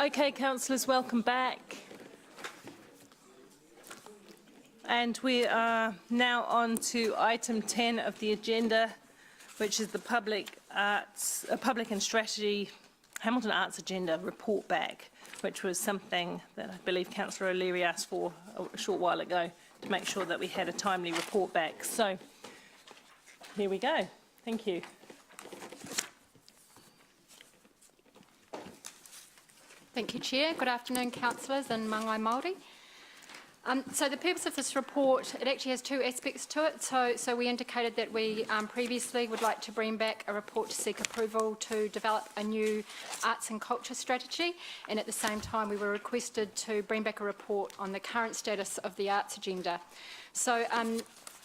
Okay, councillors, welcome back. And we are now on to item 10 of the agenda, which is the Public and Strategy Hamilton Arts Agenda report back, which was something that I believe Councillor O'Leary asked for a short while ago to make sure that we had a timely report back. So here we go. Thank you. Thank you, Chair. Good afternoon, councillors and Māngai Māori. So the purpose of this report, it actually has two aspects to it. So we indicated that we previously would like to bring back a report to seek approval to develop a new arts and culture strategy, and at the same time we were requested to bring back a report on the current status of the arts agenda. So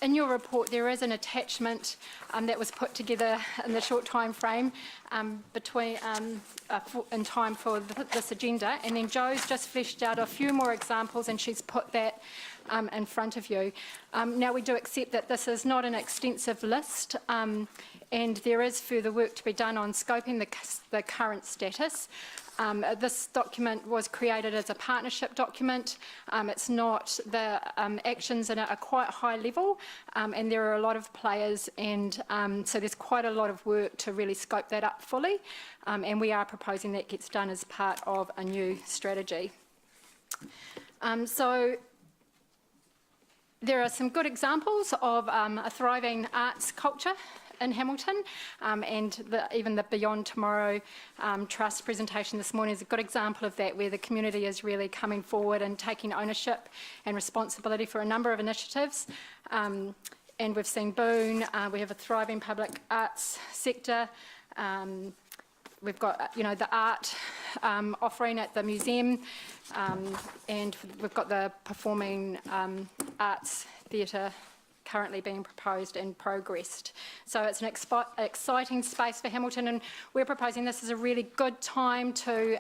in your report there is an attachment that was put together in the short time frame in time for this agenda, and then Jo's just fleshed out a few more examples and she's put that in front of you. Now we do accept that this is not an extensive list and there is further work to be done on scoping the current status. This document was created as a partnership document. It's not, the actions are quite high level and there are a lot of players, and so there's quite a lot of work to really scope that up fully, and we are proposing that gets done as part of a new strategy. So there are some good examples of a thriving arts culture in Hamilton, and even the Beyond Tomorrow Trust presentation this morning is a good example of that, where the community is really coming forward and taking ownership and responsibility for a number of initiatives. And we've seen Boone, we have a thriving public arts sector. We've got, the art offering at the museum, and we've got the performing arts theatre currently being proposed and progressed. So it's an exciting space for Hamilton, and we're proposing this is a really good time to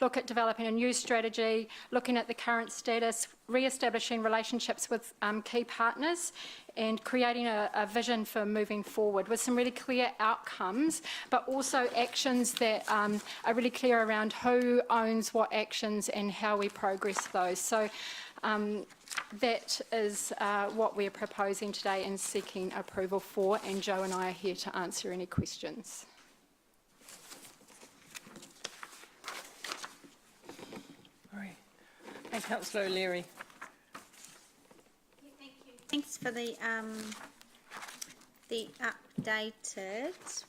look at developing a new strategy, looking at the current status, re-establishing relationships with key partners, and creating a vision for moving forward with some really clear outcomes, but also actions that are really clear around who owns what actions and how we progress those. So that is what we're proposing today and seeking approval for, and Jo and I are here to answer any questions. All right. And Councillor O'Leary. Thank you. Thanks for the updated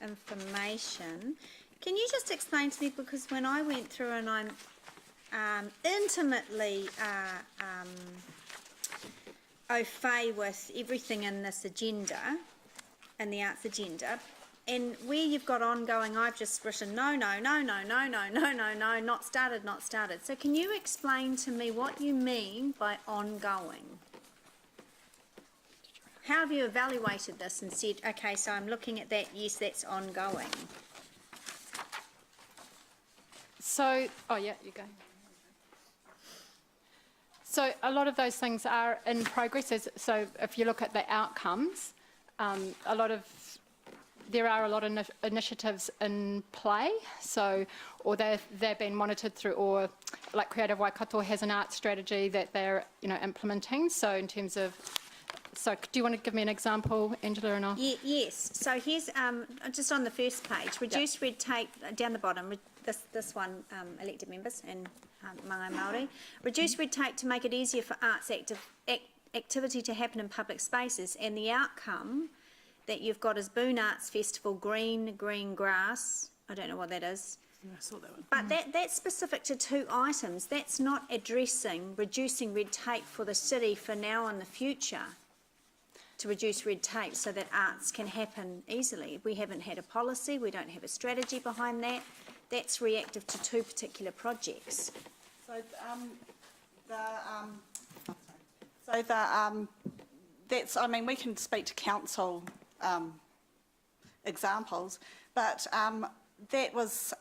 information. Can you just explain to me, because when I went through and I'm intimately au fait with everything in this agenda, in the arts agenda, and where you've got ongoing, I've just written no, not started. So can you explain to me what you mean by ongoing? How have you evaluated this and said, okay, so I'm looking at that, yes, that's ongoing? So, oh yeah, you go. So a lot of those things are in progress. So if you look at the outcomes, there are a lot of initiatives in play. So, or they've been monitored through, or like Creative Waikato has an art strategy that they're implementing. So in terms of, so do you want to give me an example, Angela, and I'll? Yes. So here's just on the first page, reduce red tape down the bottom. This one, elected members and Māngai Māori. Reduce red tape to make it easier for arts activity to happen in public spaces, and the outcome that you've got is Boone Arts Festival, green grass. I don't know what that is. Yeah, I saw that one. But that's specific to two items. That's not addressing reducing red tape for the city for now and the future, to reduce red tape so that arts can happen easily. We haven't had a policy, we don't have a strategy behind that. That's reactive to two particular projects. So we can speak to council examples, but that was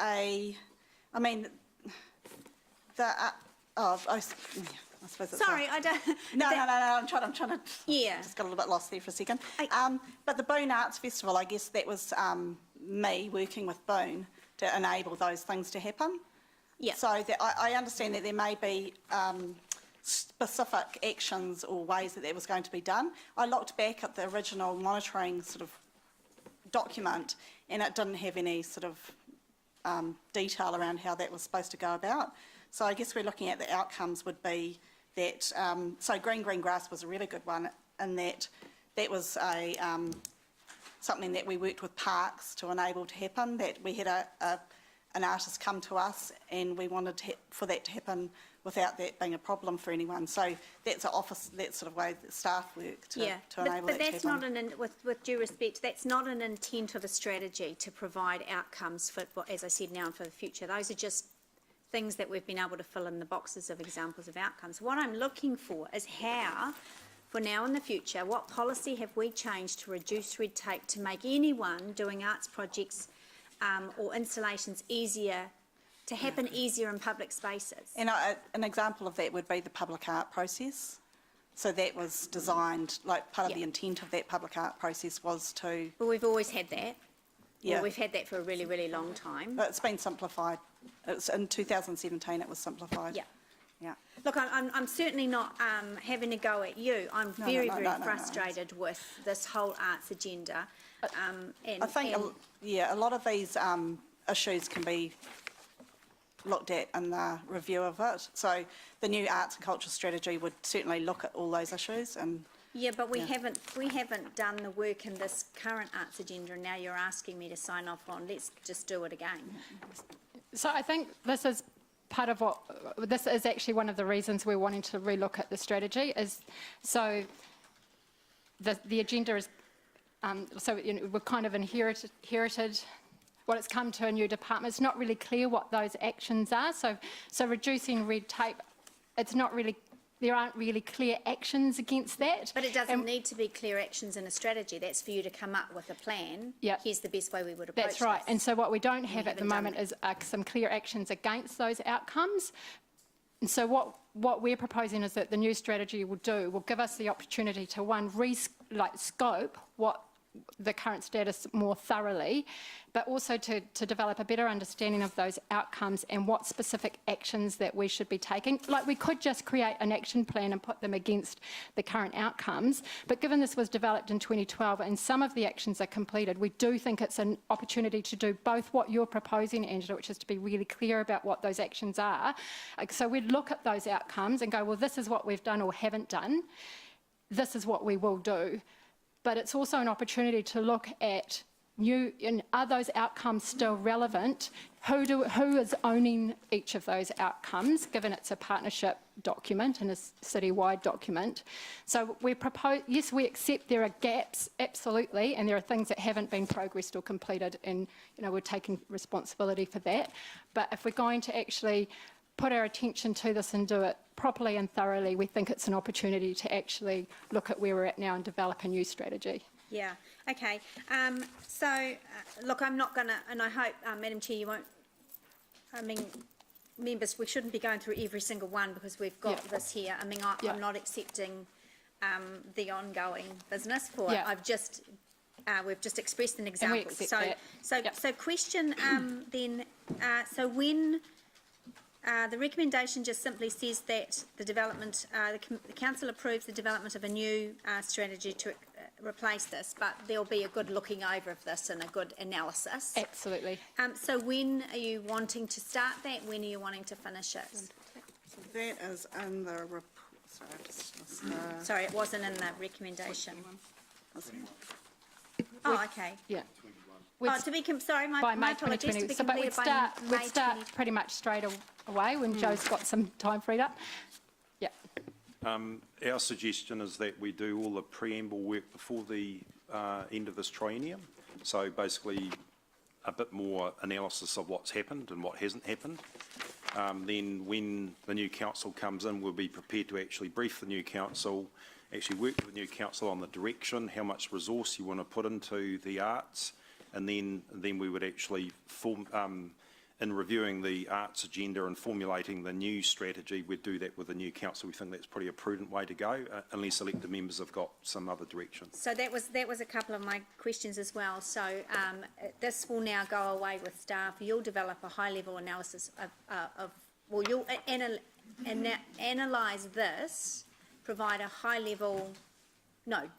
I suppose it's sorry, I don't. No. I'm trying to. Yeah. Just got a little bit lost there for a second. But the Boone Arts Festival, I guess that was me working with Boone to enable those things to happen. Yeah. So that I understand that there may be specific actions or ways that was going to be done. I looked back at the original monitoring sort of document, and it didn't have any sort of detail around how that was supposed to go about. So I guess we're looking at the outcomes would be that, so green grass was a really good one, in that was a something that we worked with parks to enable to happen, that we had an artist come to us and we wanted for that to happen without that being a problem for anyone. So that's that sort of way that staff work to enable but that to that's happen. not with due respect, that's not an intent of a strategy to provide outcomes for, as I said, now and for the future. Those are just things that we've been able to fill in the boxes of examples of outcomes. What I'm looking for is how, for now and the future, what policy have we changed to reduce red tape to make anyone doing arts projects or installations to happen easier in public spaces? And an example of that would be the public art process. So that was designed, like part of the intent of that public art process was to... Well, we've always had that. Yeah. Well, we've had that for a really, really long time. But it's been simplified. It's in 2017 it was simplified. Yeah. Yeah. Look, I'm certainly not having a go at you. I'm very frustrated with this whole arts agenda. I think, a lot of these issues can be looked at in the review of it. So the new arts and culture strategy would certainly look at all those issues. And yeah, but we haven't done the work in this current arts agenda, and now you're asking me to sign off on. Let's just do it again. So I think this is part of this is actually one of the reasons we're wanting to relook at the strategy. Is so the agenda is so we're kind of inherited. Well, it's come to a new department. It's not really clear what those actions are. So reducing red tape, it's not really. There aren't really clear actions against that. But it doesn't need to be clear actions in a strategy. That's for you to come up with a plan. Yeah. Here's the best way we would approach That's right. this. And so what we don't have at the moment is some clear actions against those outcomes. And so what we're proposing is that the new strategy will give us the opportunity to, one, scope what the current status more thoroughly, but also to develop a better understanding of those outcomes and what specific actions that we should be taking. Like, we could just create an action plan and put them against the current outcomes, but given this was developed in 2012 and some of the actions are completed, we do think it's an opportunity to do both what you're proposing, Angela, which is to be really clear about what those actions are. So we'd look at those outcomes and go, well, this is what we've done or haven't done. This is what we will do. But it's also an opportunity to look at are those outcomes still relevant? Who is owning each of those outcomes, given it's a partnership document and a city-wide document? So we propose, yes, we accept there are gaps, absolutely, and there are things that haven't been progressed or completed, and we're taking responsibility for that. But if we're going to actually put our attention to this and do it properly and thoroughly, we think it's an opportunity to actually look at where we're at now and develop a new strategy. Yeah, okay. Look, I'm not going to, and I hope, Madam Chair, you won't, members, we shouldn't be going through every single one because we've got this here. I'm not accepting the ongoing business for it. I've just, we've just expressed an example. And we accept that. So question then, so when the recommendation just simply says that the development, the council approves the development of a new strategy to replace this, but there'll be a good looking over of this and a good analysis. Absolutely. So when are you wanting to start that? When are you wanting to finish it? so that is in the report. Sorry, it wasn't in the recommendation. Oh, okay. Yeah. Sorry, by my May apologies. 2020. To be But complete we'd by May start pretty much straight away when Joe's got some time freed up. Yeah. Our suggestion is that we do all the preamble work before the end of this triennium. So basically a bit more analysis of what's happened and what hasn't happened. Then when the new council comes in, we'll be prepared to actually brief the new council, actually work with the new council on the direction, how much resource you want to put into the arts, and then we would actually in reviewing the arts agenda and formulating the new strategy, we'd do that with the new council. We think that's pretty a prudent way to go, unless elected members have got some other direction. So that was a couple of my questions as well. So this will now go away with staff. You'll develop a high-level analysis well, you'll analyse this, provide a high-level,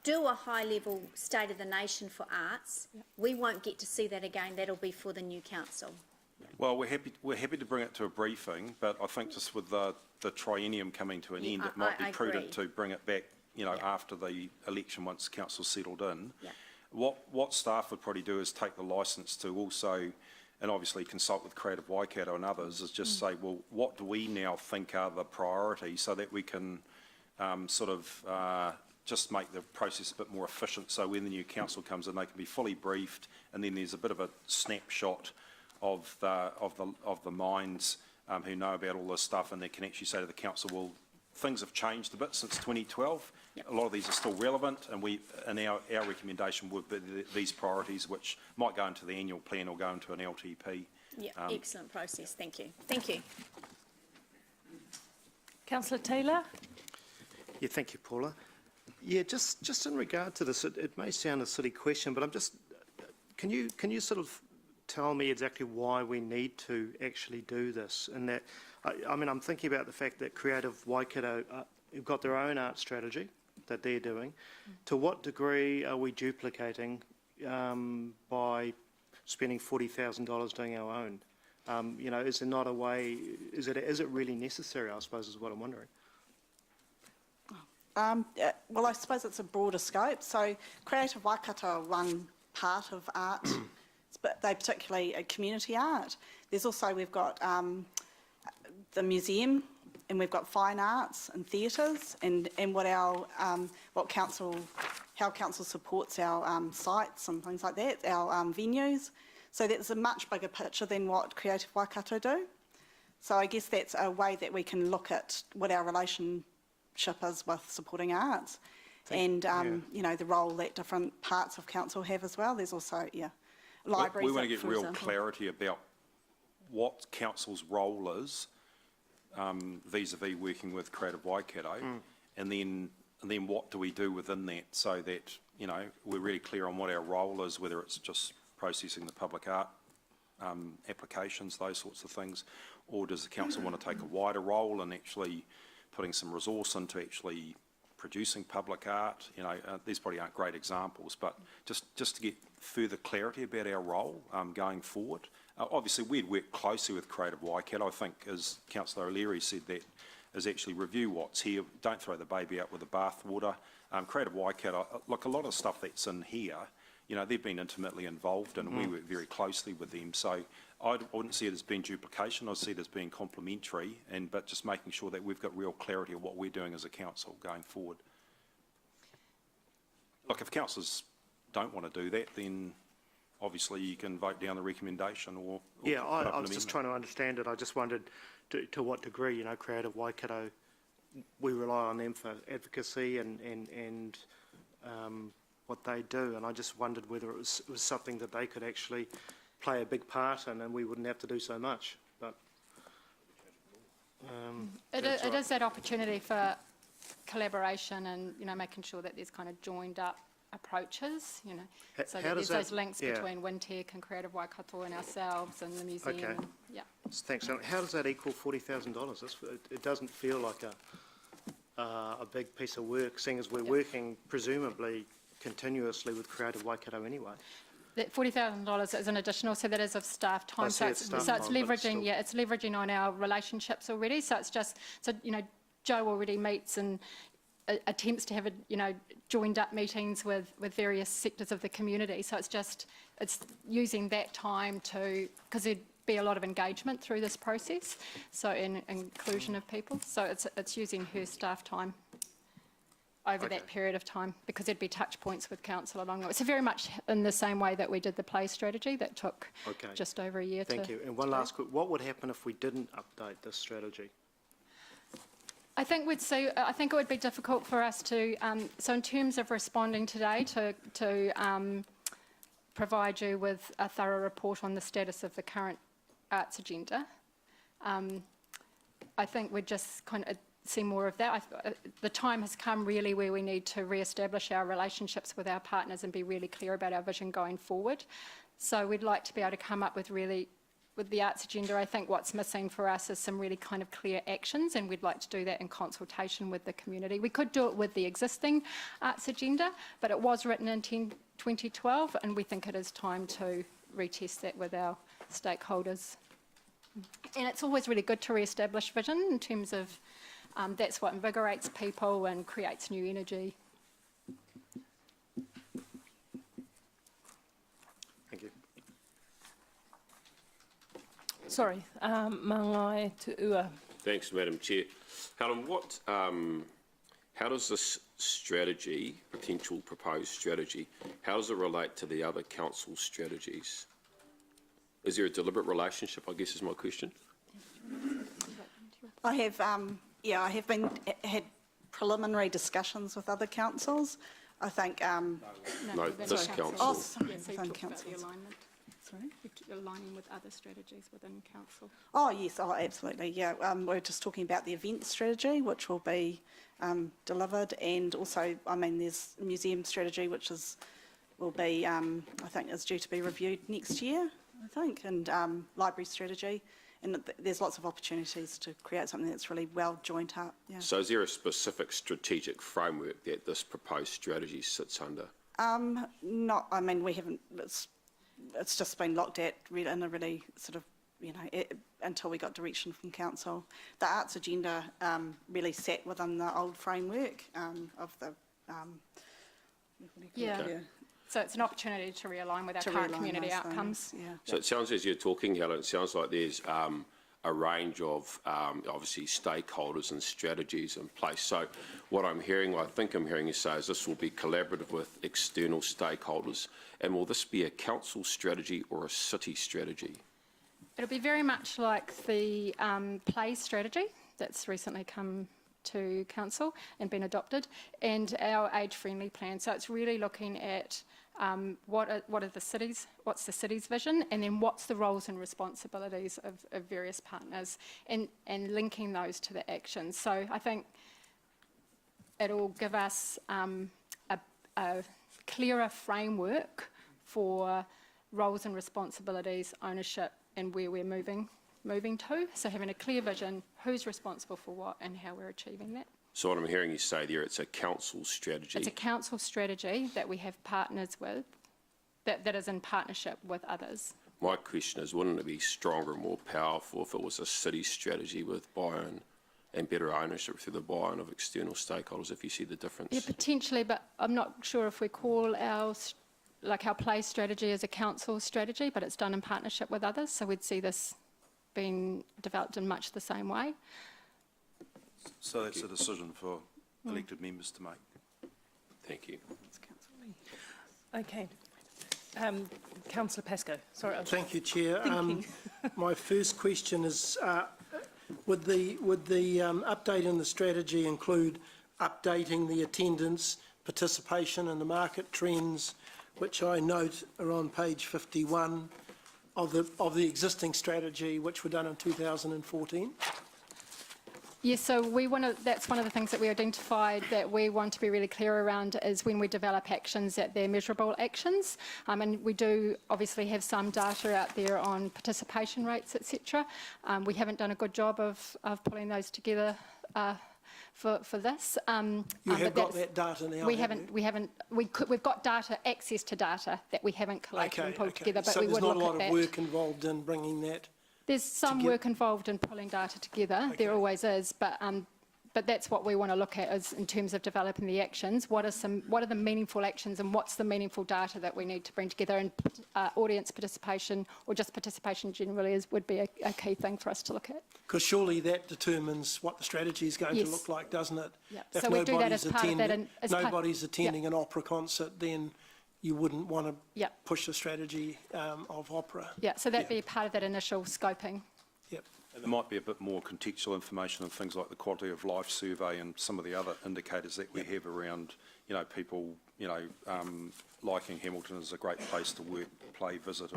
do a high-level state of the nation for arts. Yep. We won't get to see that again. That'll be for the new council. Well, we're happy to bring it to a briefing, but I think just with the triennium coming to an end, it might be prudent to bring it back, after the election once council's settled in. Yeah. What staff would probably do is take the licence to also, and obviously consult with Creative Waikato and others, is just say, well, what do we now think are the priorities so that we can just make the process a bit more efficient, so when the new council comes in, they can be fully briefed, and then there's a bit of a snapshot of the minds who know about all this stuff, and they can actually say to the council, well, things have changed a bit since 2012. Yep. A lot of these are still relevant, and our recommendation would be these priorities, which might go into the annual plan or go into an LTP. Yeah, excellent process. Thank you. Thank you. Councillor Taylor? Yeah, thank you, Paula. Yeah, just in regard to this, it may sound a silly question, but can you sort of tell me exactly why we need to actually do this? And that, I mean, I'm thinking about the fact that Creative Waikato have got their own art strategy that they're doing. To what degree are we duplicating by spending $40,000 doing our own? Is there not a way? Is it really necessary? I suppose is what I'm wondering. Well, I suppose it's a broader scope. So Creative Waikato are one part of art. But they particularly community art. There's also, we've got the museum, and we've got fine arts and theatres, and how council supports our sites and things like that, our venues. So that's a much bigger picture than what Creative Waikato do. So I guess that's a way that we can look at what our relationship is with supporting arts, and the role that different parts of council have as well. There's also libraries. We want to get real clarity about what council's role is vis-a-vis working with Creative Waikato, and then what do we do within that, so that we're really clear on what our role is, whether it's just processing the public art applications, those sorts of things, or does the council want to take a wider role and actually putting some resource into actually producing public art. These probably aren't great examples, but just to get further clarity about our role going forward. Obviously, we'd work closely with Creative Waikato. I think, as Councillor O'Leary said, that is actually review what's here. Don't throw the baby out with the bathwater. Creative Waikato, look, a lot of stuff that's in here, they've been intimately involved in, and we work very closely with them. So I wouldn't see it as being duplication. I see it as being complementary, but just making sure that we've got real clarity of what we're doing as a council going forward. Look, if councillors don't want to do that, then obviously you can vote down the recommendation or yeah, I was just trying to understand it. I just wondered to what degree, Creative Waikato, we rely on them for advocacy and what they do, and I just wondered whether it was something that they could actually play a big part in, and we wouldn't have to do so much. But it is that opportunity for collaboration and making sure that there's kind of joined up approaches, so that there's those links between Wintec and Creative Waikato and ourselves and the museum. Okay. And, yeah. Thanks. How does that equal $40,000? It doesn't feel like a big piece of work, seeing as we're working presumably continuously with Creative Waikato anyway. That $40,000 is an additional, so that is of staff time. So it's leveraging, it's leveraging on our relationships already. So it's just, Joe already meets and attempts to have joined up meetings with various sectors of the community. So it's using that time because there'd be a lot of engagement through this process, so in inclusion of people. So it's using her staff time over that period of time, because there'd be touch points with council along the way. So very much in the same way that we did the play strategy that took just over a year. Thank you. And one last quick, what would happen if we didn't update this strategy? I think it would be difficult for us to, so in terms of responding today, to provide you with a thorough report on the status of the current arts agenda. I think we're just kind of see more of that. The time has come really where we need to re-establish our relationships with our partners and be really clear about our vision going forward. So we'd like to be able to come up with the arts agenda. I think what's missing for us is some really kind of clear actions, and we'd like to do that in consultation with the community. We could do it with the existing arts agenda, but it was written in 2012, and we think it is time to retest that with our stakeholders. And it's always really good to re-establish vision in terms of that's what invigorates people and creates new energy. Thank you. Sorry, Mangai Tu'ua. Thanks, Madam Chair. Helen, how does this strategy, potential proposed strategy, how does it relate to the other council strategies? Is there a deliberate relationship, I guess is my question? I have, I have had preliminary discussions with other councils. I think, No, this council. oh, sorry, Yeah, so you within talked about the councils. alignment. Sorry? You're aligning with other strategies within council. Oh, yes, oh, absolutely, yeah. We're just talking about the event strategy, which will be delivered, and also, I mean, there's a museum strategy, which will be, I think, is due to be reviewed next year, I think, and library strategy. And there's lots of opportunities to create something that's really well joined up, yeah. So is there a specific strategic framework that this proposed strategy sits under? Not, I mean, we haven't, it's just been looked at in a really sort of, until we got direction from council. The arts agenda really sat within the old framework of the, what do you call it? Yeah. So it's an opportunity to realign with our To current realign community those outcomes. things, yeah. So it sounds, as you're talking, Helen, it sounds like there's a range of, obviously, stakeholders and strategies in place. So what I think I'm hearing you say is this will be collaborative with external stakeholders. And will this be a council strategy or a city strategy? It'll be very much like the play strategy that's recently come to council and been adopted, and our age-friendly plan. So it's really looking at what's the city's vision, and then what's the roles and responsibilities of various partners, and linking those to the actions. So I think it'll give us a clearer framework for roles and responsibilities, ownership, and where we're moving to. So having a clear vision, who's responsible for what and how we're achieving that. So what I'm hearing you say there, it's a council strategy. It's a council strategy that we have partners with, that is in partnership with others. My question is, wouldn't it be stronger and more powerful if it was a city strategy with buy-in and better ownership through the buy-in of external stakeholders, if you see the difference? Yeah, potentially, but I'm not sure if we call our play strategy as a council strategy, but it's done in partnership with others, so we'd see this being developed in much the same way. So that's a decision for elected members to make. Thank you. Okay. Councillor Pascoe, sorry. Thank you, Chair. Thinking. My first question is, would the update in the strategy include updating the attendance, participation and the market trends, which I note are on page 51 of the existing strategy, which were done in 2014? Yes, so that's one of the things that we identified that we want to be really clear around is when we develop actions that they're measurable actions. And we do obviously have some data out there on participation rates, etc. We haven't done a good job of pulling those together for this. You have got that data now. We've got access to data that we haven't collected and pulled together, but so we would look at that. there's not a lot of work involved in bringing that. There's some work involved in pulling data together. Okay. There always is, but that's what we want to look at is in terms of developing the actions. What are the meaningful actions, and what's the meaningful data that we need to bring together? And audience participation, or just participation generally, would be a key thing for us to look at. Because surely that determines what the strategy is going to look like, doesn't it? Yep. If so we do that as part of that. Nobody's attending an opera concert, then you wouldn't want to push the strategy of opera. Yeah, so that'd be part of that initial scoping. Yep. And there might be a bit more contextual information and things like the quality of life survey and some of the other indicators that we have around, people, liking Hamilton as a great place to work, play, visit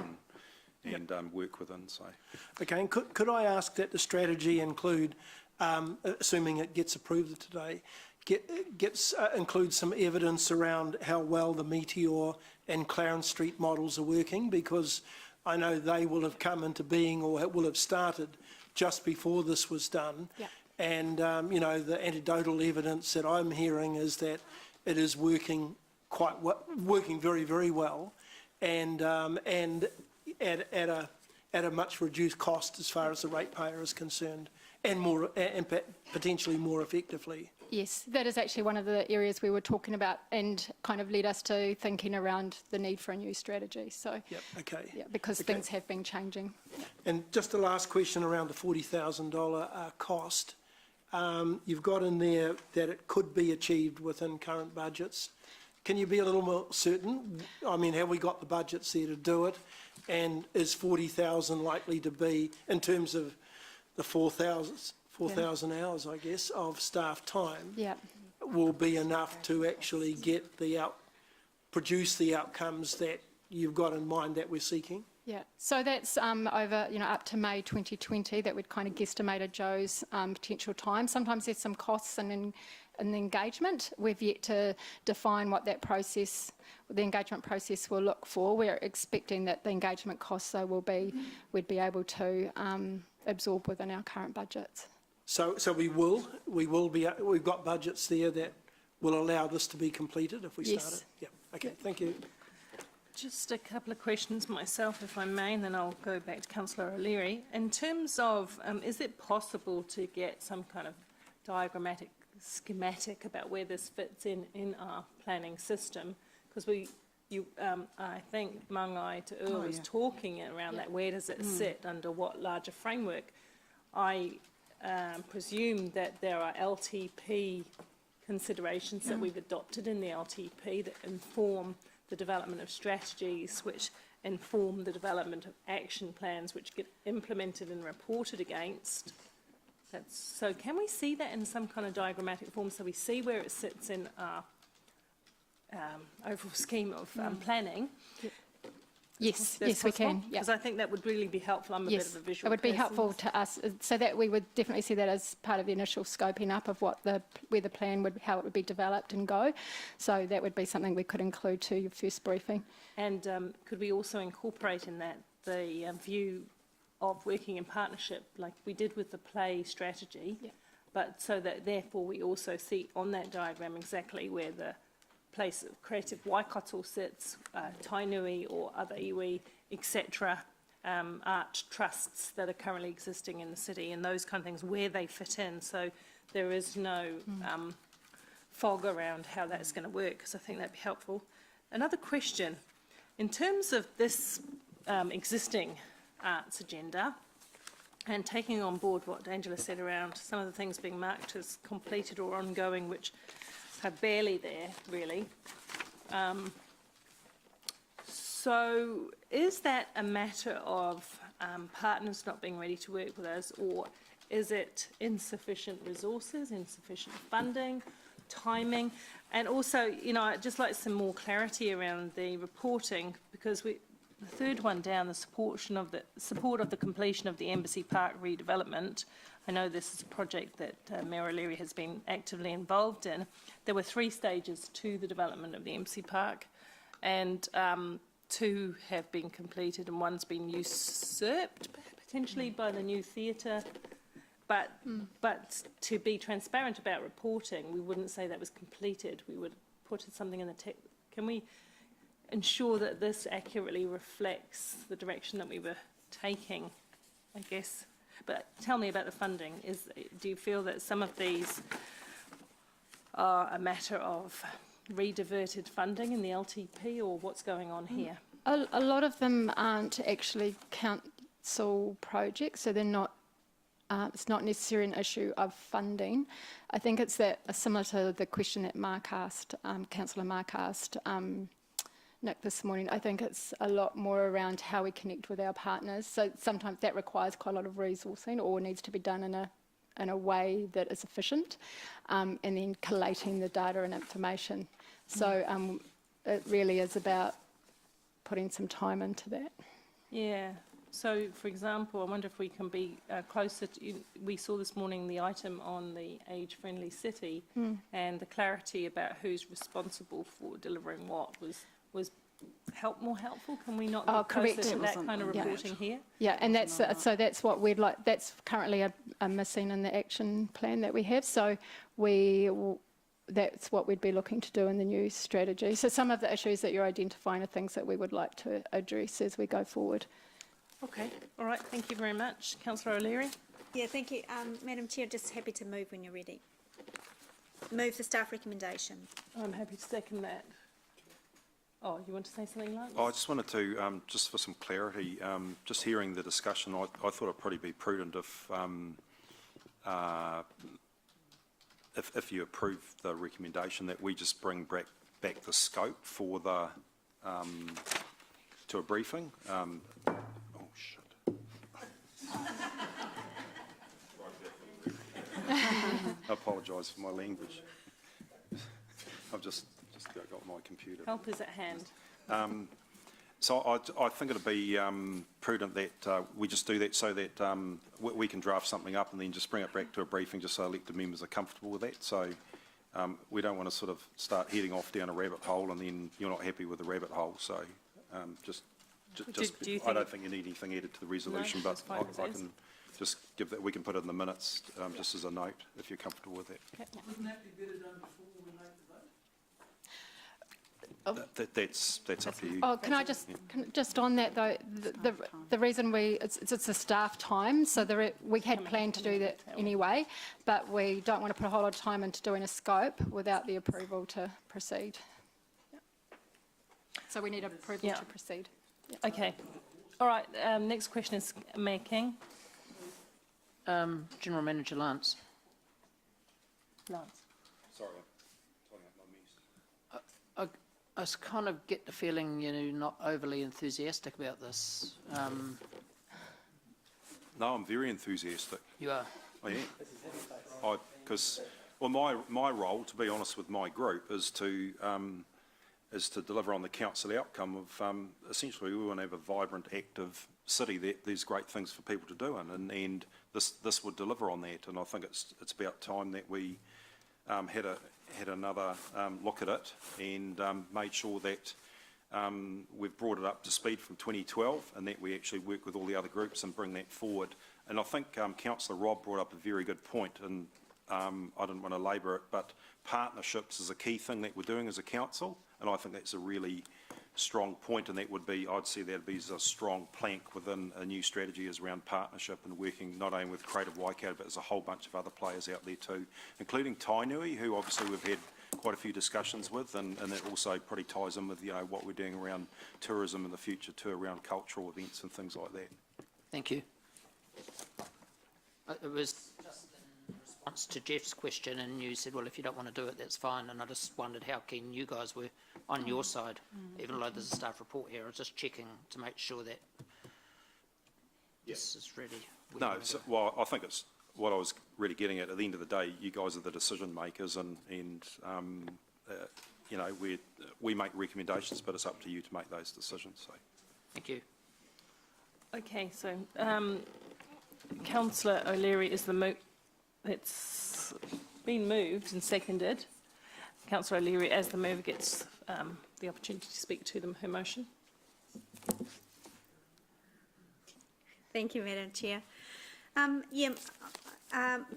and work within, so. Okay, and could I ask that the strategy include, assuming it gets approved today, include some evidence around how well the Meteor and Clarence Street models are working? Because I know they will have come into being or will have started just before this was done. Yeah. And, you know, the anecdotal evidence that I'm hearing is that it is working working very, very well, and at a much reduced cost as far as the ratepayer is concerned, and potentially more effectively. Yes, that is actually one of the areas we were talking about and kind of led us to thinking around the need for a new strategy. So, Yep, okay. yeah, because things have been changing. And just the last question around the $40,000 cost. You've got in there that it could be achieved within current budgets. Can you be a little more certain? I mean, have we got the budgets there to do it? And is 40,000 likely to be, in terms of the 4,000 hours, I guess, of staff time, Yeah. will be enough to actually get produce the outcomes that you've got in mind that we're seeking? Yeah, so that's over, you know, up to May 2020 that we'd kind of guesstimated Joe's potential time. Sometimes there's some costs in the engagement. We've yet to define what that process, the engagement process will look for. We're expecting that the engagement costs, though, we'd be able to absorb within our current budgets. So we've got budgets there that will allow this to be completed if we start it? Yes. Yeah, okay, thank you. Just a couple of questions myself, if I may, and then I'll go back to Councillor O'Leary. In terms of, is it possible to get some kind of diagrammatic schematic about where this fits in our planning system? Because I think Mangai Te Ua was talking around that. Where does it sit, under what larger framework? I presume that there are LTP considerations that we've adopted in the LTP that inform the development of strategies, which inform the development of action plans, which get implemented and reported against. So can we see that in some kind of diagrammatic form, so we see where it sits in our overall scheme of planning? Yes, That's yes, we possible? can. Yeah. Because I think that would really be helpful. I'm a bit of a visual it would be person. helpful to us, so that we would definitely see that as part of the initial scoping up of where the plan would, how it would be developed and go. So that would be something we could include to your first briefing. And could we also incorporate in that the view of working in partnership, like we did with the play strategy, but so that therefore we also see on that diagram exactly where the place of creative Waikato sits, Tainui or other iwi, etc., art trusts that are currently existing in the city, and those kind of things, where they fit in, so there is no fog around how that's going to work, because I think that'd be helpful. Another question, in terms of this existing arts agenda, and taking on board what Angela said around some of the things being marked as completed or ongoing, which are barely there, really. So is that a matter of partners not being ready to work with us, or is it insufficient resources, insufficient funding, timing? And also, you know, I'd just like some more clarity around the reporting, because the third one down, the support of the completion of the Embassy Park redevelopment. I know this is a project that Mayor O'Leary has been actively involved in. There were 3 stages to the development of the Embassy Park, and 2 have been completed and one's been usurped potentially by the new theatre. But to be transparent about reporting, we wouldn't say that was completed. We would put something in the text. Can we ensure that this accurately reflects the direction that we were taking, I guess? But tell me about the funding. Do you feel that some of these are a matter of re-diverted funding in the LTP, or what's going on here? A lot of them aren't actually council projects, so they're not. It's not necessarily an issue of funding. I think it's that similar to the question that Mark asked, Councillor Mark asked Nick this morning. I think it's a lot more around how we connect with our partners. So sometimes that requires quite a lot of resourcing, or needs to be done in a way that is efficient, and then collating the data and information. So it really is about putting some time into that. Yeah, So, for example, I wonder if we can be closer to, we saw this morning the item on the age-friendly city, and the clarity about who's responsible for delivering what was more helpful. Can we not get correct. closer to that kind of Yeah. reporting here? Yeah, and that's what we'd like. That's currently a missing in the action plan that we have. So that's what we'd be looking to do in the new strategy. So some of the issues that you're identifying are things that we would like to address as we go forward. Okay, all right, thank you very much. Councillor O'Leary? Yeah, thank you. Madam Chair, just happy to move when you're ready. Move the staff recommendation. I'm happy to second that. Oh, you want to say something, Lance? I just wanted to, just for some clarity, just hearing the discussion, I thought it'd probably be prudent if you approve the recommendation that we just bring back the scope for the, to a briefing. Oh, shit. I apologise for my language. I've just got my computer. Help is at hand. So I think it'd be prudent that we just do that so that we can draft something up and then just bring it back to a briefing just so elected members are comfortable with that. So we don't want to sort of start heading off down a rabbit hole and then you're not happy with the rabbit hole. So Do you I don't think you need anything added to the resolution, No, but that's fine as I is. can just give that, we can put it in the minutes just as a note if you're comfortable with that. Wouldn't that be better done before we make the vote? That's up to you. Oh, can I just on that though, the reason it's a staff time, so we had planned to do that anyway, but we don't want to put a whole lot of time into doing a scope without the approval to proceed. So we need approval Yeah. to proceed. Okay, all right, next question is Mayor King. General Manager Lance. Lance. Sorry, I'm tying up my mess. I kind of get the feeling you're not overly enthusiastic about this. No, I'm very enthusiastic. You are. I am. Because, well, my role, to be honest with my group, is to deliver on the council outcome of essentially we want to have a vibrant, active city that there's great things for people to do in, and this would deliver on that. And I think it's about time that we had another look at it and made sure that we've brought it up to speed from 2012 and that we actually work with all the other groups and bring that forward. And I think Councillor Robb brought up a very good point, and I didn't want to labour it, but partnerships is a key thing that we're doing as a council, and I think that's a really strong point, and that would be, I'd see that as a strong plank within a new strategy is around partnership and working not only with Creative Waikato, but there's a whole bunch of other players out there too, including Tainui, who obviously we've had quite a few discussions with, and that also pretty ties in with what we're doing around tourism in the future too, around cultural events and things like that. Thank you. It was just in response to Jeff's question, and you said, well, if you don't want to do it, that's fine. And I just wondered how keen you guys were on your side, even though there's a staff report here. I was just checking to make sure that this is really... No, well, I think it's what I was really getting at the end of the day, you guys are the decision makers, and we make recommendations, but it's up to you to make those decisions. So. Thank you. Okay, so Councillor O'Leary is the move. It's been moved and seconded. Councillor O'Leary, as the mover, gets the opportunity to speak to her motion. Thank you, Madam Chair.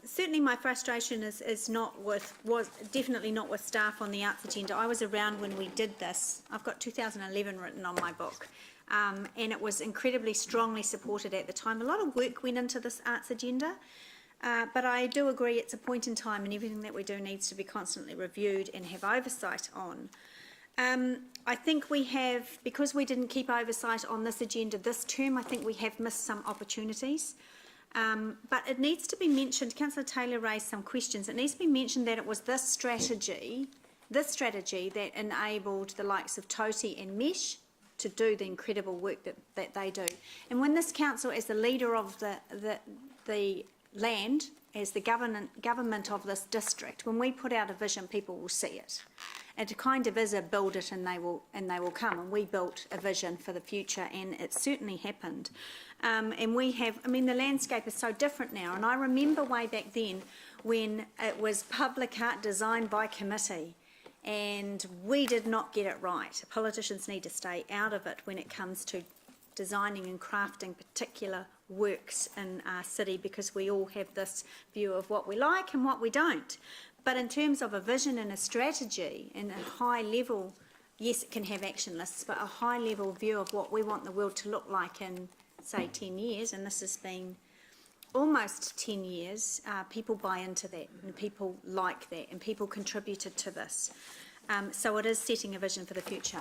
Certainly my frustration was definitely not with staff on the arts agenda. I was around when we did this. I've got 2011 written on my book, and it was incredibly strongly supported at the time. A lot of work went into this arts agenda, but I do agree it's a point in time, and everything that we do needs to be constantly reviewed and have oversight on. I think we have, because we didn't keep oversight on this agenda this term, I think we have missed some opportunities. But it needs to be mentioned, Councillor Taylor raised some questions, it needs to be mentioned that it was this strategy that enabled the likes of Toti and Mesh to do the incredible work that they do. And when this council, as the leader of the land, as the government of this district, when we put out a vision, people will see it. It kind of is a build it and they will come. And we built a vision for the future, and it's certainly happened. And we have, I mean, the landscape is so different now. And I remember way back then when it was public art designed by committee, and we did not get it right. Politicians need to stay out of it when it comes to designing and crafting particular works in our city, because we all have this view of what we like and what we don't. But in terms of a vision and a strategy and a high level, yes, it can have action lists, but a high level view of what we want the world to look like in, say, 10 years, and this has been almost 10 years, people buy into that, and people like that, and people contributed to this. So it is setting a vision for the future.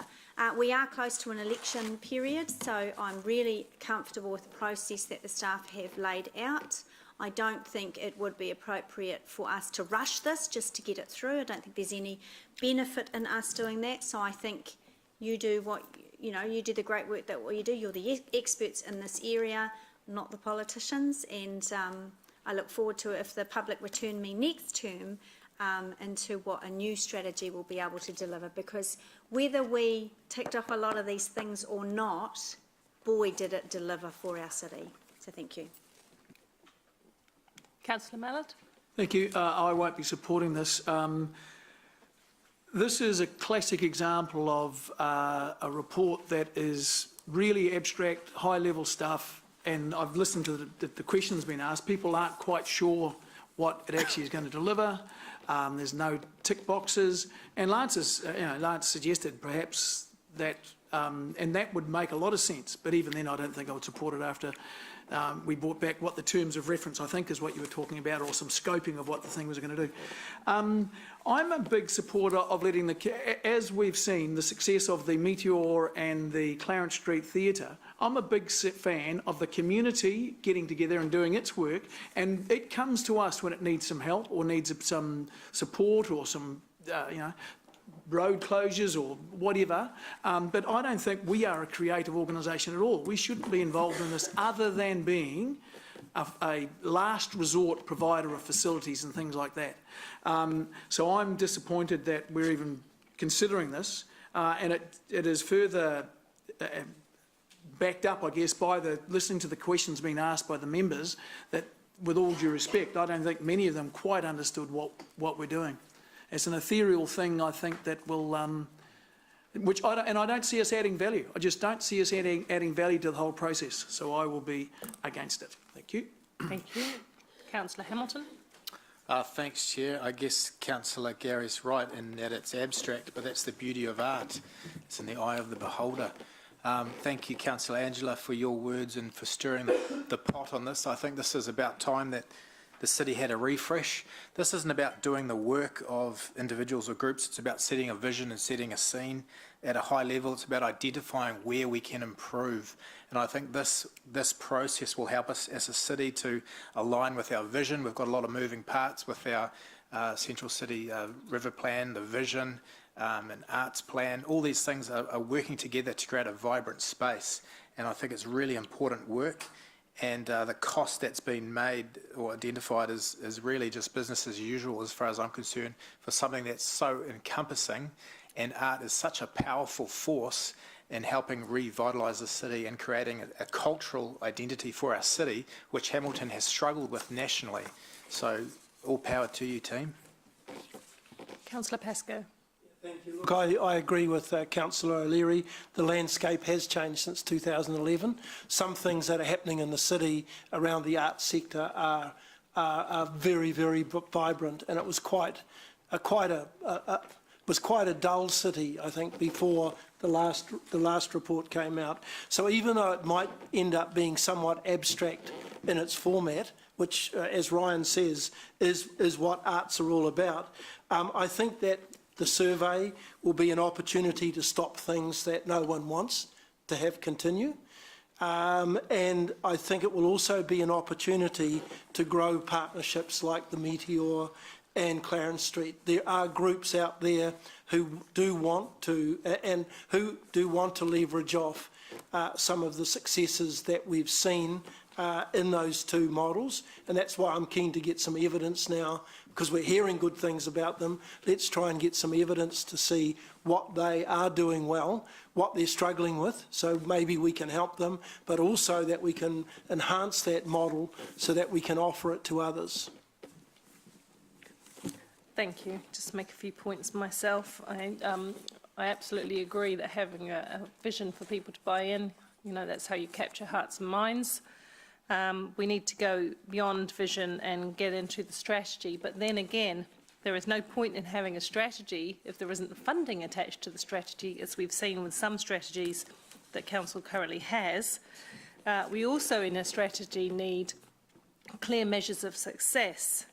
We are close to an election period, so I'm really comfortable with the process that the staff have laid out. I don't think it would be appropriate for us to rush this just to get it through. I don't think there's any benefit in us doing that. So I think you do what, you do the great work that you do. You're the experts in this area, not the politicians. And I look forward to it if the public return me next term into what a new strategy will be able to deliver. Because whether we ticked off a lot of these things or not, boy, did it deliver for our city. So thank you. Councillor Mallett. Thank you. I won't be supporting this. This is a classic example of a report that is really abstract, high-level stuff, and I've listened to the questions being asked. People aren't quite sure what it actually is going to deliver. There's no tick boxes, and Lance suggested perhaps that, and that would make a lot of sense. But even then, I don't think I would support it after we brought back what the terms of reference, I think, is what you were talking about, or some scoping of what the thing was going to do. I'm a big supporter of letting as we've seen, the success of the Meteor and the Clarence Street Theatre. I'm a big fan of the community getting together and doing its work, and it comes to us when it needs some help or needs some support or some, road closures or whatever, but I don't think we are a creative organisation at all. We shouldn't be involved in this other than being a last resort provider of facilities and things like that. So I'm disappointed that we're even considering this, and it is further backed up, I guess, by listening to the questions being asked by the members, that with all due respect, I don't think many of them quite understood what we're doing. It's an ethereal thing, I think, that will, I don't see us adding value. I just don't see us adding value to the whole process. So I will be against it. Thank you. Thank you. Councillor Hamilton. Thanks, Chair. I guess Councillor Gary's right in that it's abstract, but that's the beauty of art. It's in the eye of the beholder. Thank you, Councillor Angela, for your words and for stirring the pot on this. I think this is about time that the city had a refresh. This isn't about doing the work of individuals or groups. It's about setting a vision and setting a scene at a high level. It's about identifying where we can improve. And I think this process will help us as a city to align with our vision. We've got a lot of moving parts with our Central City River Plan, the vision, an arts plan. All these things are working together to create a vibrant space. And I think it's really important work. And the cost that's been made or identified is really just business as usual as far as I'm concerned for something that's so encompassing, and art is such a powerful force in helping revitalise the city and creating a cultural identity for our city, which Hamilton has struggled with nationally. So all power to you, team. Councillor Pascoe. Thank you. Look, I agree with Councillor O'Leary. The landscape has changed since 2011. Some things that are happening in the city around the arts sector are very, very vibrant, and it was quite a dull city, I think, before the last report came out. So even though it might end up being somewhat abstract in its format, which, as Ryan says, is what arts are all about, I think that the survey will be an opportunity to stop things that no one wants to have continue. And I think it will also be an opportunity to grow partnerships like the Meteor and Clarence Street. There are groups out there who do want to leverage off some of the successes that we've seen in those two models, and that's why I'm keen to get some evidence now, because we're hearing good things about them. Let's try and get some evidence to see what they are doing well, what they're struggling with, so maybe we can help them, but also that we can enhance that model so that we can offer it to others. Thank you. Just make a few points myself. I absolutely agree that having a vision for people to buy in, you know, that's how you capture hearts and minds. We need to go beyond vision and get into the strategy. But then again, there is no point in having a strategy if there isn't funding attached to the strategy, as we've seen with some strategies that Council currently has. We also, in a strategy, need clear measures of success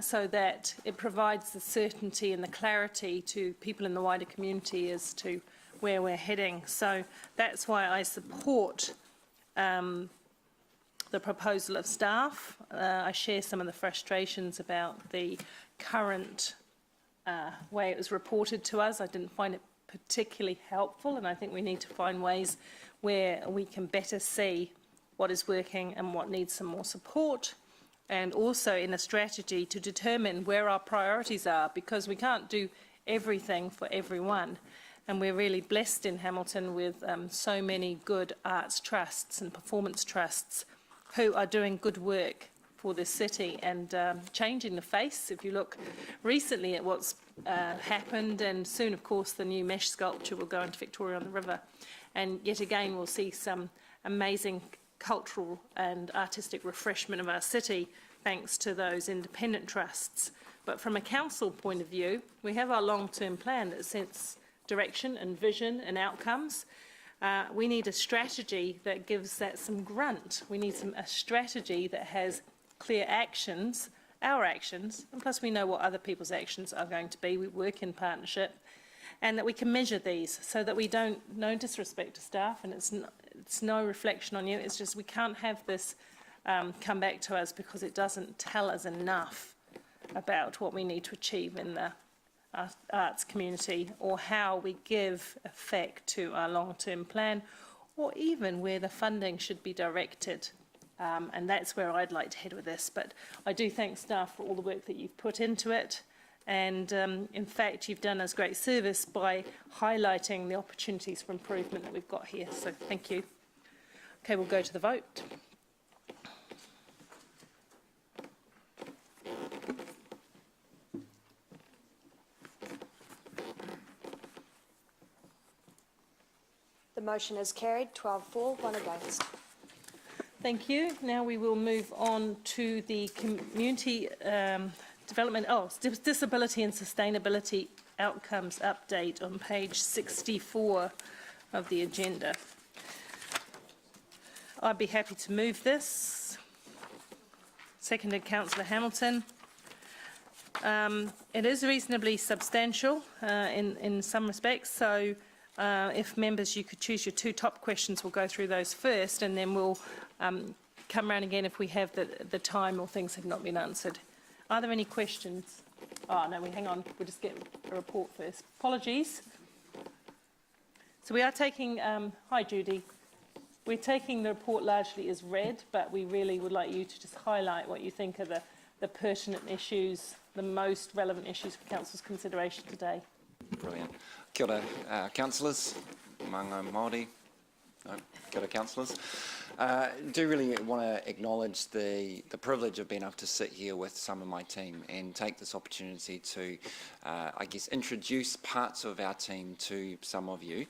so that it provides the certainty and the clarity to people in the wider community as to where we're heading. So that's why I support the proposal of staff. I share some of the frustrations about the current way it was reported to us. I didn't find it particularly helpful, and I think we need to find ways where we can better see what is working and what needs some more support, and also in a strategy to determine where our priorities are, because we can't do everything for everyone. And we're really blessed in Hamilton with so many good arts trusts and performance trusts who are doing good work for this city and changing the face. If you look recently at what's happened, and soon, of course, the new mesh sculpture will go into Victoria on the River. And yet again, we'll see some amazing cultural and artistic refreshment of our city thanks to those independent trusts. But from a council point of view, we have our long-term plan that sets direction and vision and outcomes. We need a strategy that gives that some grunt. We need a strategy that has clear actions, our actions, and plus we know what other people's actions are going to be. We work in partnership, and that we can measure these so that we don't, no disrespect to staff, and it's no reflection on you, it's just we can't have this come back to us because it doesn't tell us enough about what we need to achieve in the arts community, or how we give effect to our long-term plan, or even where the funding should be directed. And that's where I'd like to head with this. But I do thank staff for all the work that you've put into it. And in fact, you've done us great service by highlighting the opportunities for improvement that we've got here. So thank you. Okay, we'll go to the vote. The motion is carried, 12 for, 1 against. Thank you. Now we will move on to the community development, disability and sustainability outcomes update on page 64 of the agenda. I'd be happy to move this. Seconded, Councillor Hamilton. It is reasonably substantial in some respects, so if members, you could choose your 2 top questions. We'll go through those first, and then we'll come round again if we have the time or things have not been answered. Are there any questions? Oh, no, hang on. We'll just get a report first. Apologies. So we are taking, hi Judy, we're taking the report largely as read, but we really would like you to just highlight what you think are the pertinent issues, the most relevant issues for Council's consideration today. Brilliant. Kia ora, councillors, Māngai Māori, kia ora, councillors. Do really want to acknowledge the privilege of being able to sit here with some of my team and take this opportunity to, I guess, introduce parts of our team to some of you.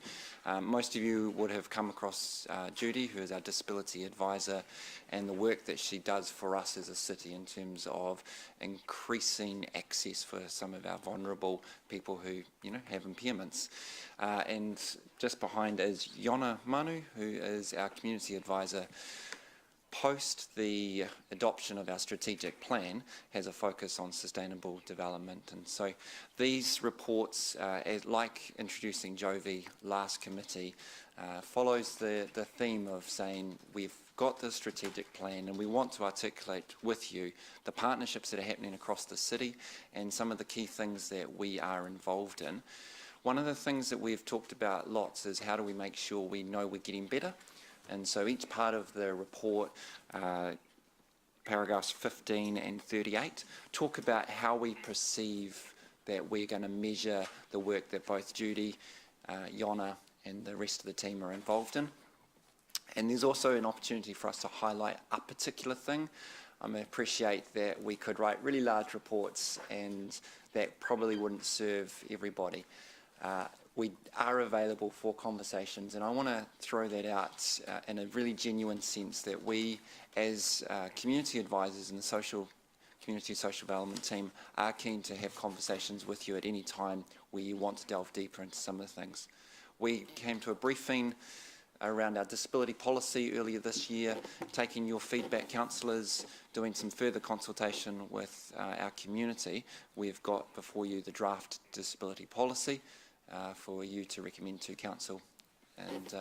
Most of you would have come across Judy, who is our disability advisor, and the work that she does for us as a city in terms of increasing access for some of our vulnerable people who, you know, have impairments. And just behind is Yona Manu, who is our community advisor. Post the adoption of our strategic plan, has a focus on sustainable development. And so these reports, like introducing Jovi last committee, follows the theme of saying we've got the strategic plan and we want to articulate with you the partnerships that are happening across the city and some of the key things that we are involved in. One of the things that we've talked about lots is how do we make sure we know we're getting better, And so each part of the report, paragraphs 15 and 38, talk about how we perceive that we're going to measure the work that both Judy, Yona and the rest of the team are involved in. And there's also an opportunity for us to highlight a particular thing. I appreciate that we could write really large reports and that probably wouldn't serve everybody. We are available for conversations, and I want to throw that out in a really genuine sense that we, as community advisors in the community social development team, are keen to have conversations with you at any time where you want to delve deeper into some of the things. We came to a briefing around our disability policy earlier this year, taking your feedback, councillors, doing some further consultation with our community. We've got before you the draft disability policy for you to recommend to council, and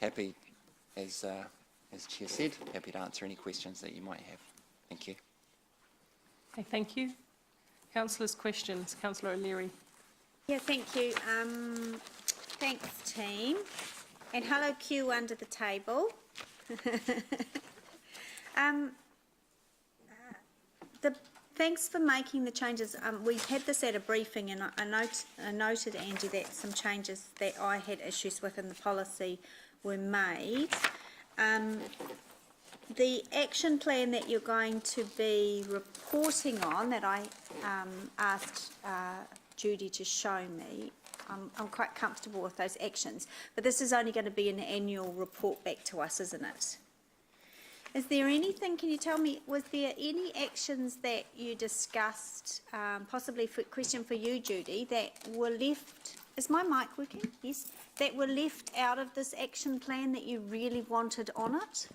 happy, as Chair said, happy to answer any questions that you might have. Thank you. Okay, thank you. Councillors' questions. Councillor O'Leary. Yeah, thank you. Thanks, team. And hello, Q under the table. Thanks for making the changes. We had this at a briefing, and I noted, Angie, that some changes that I had issues with in the policy were made. The action plan that you're going to be reporting on, that I asked Judy to show me, I'm quite comfortable with those actions, but this is only going to be an annual report back to us, isn't it? Is there anything, can you tell me, was there any actions that you discussed, possibly a question for you, Judy, that were left, is my mic working? Yes. That were left out of this action plan that you really wanted on it?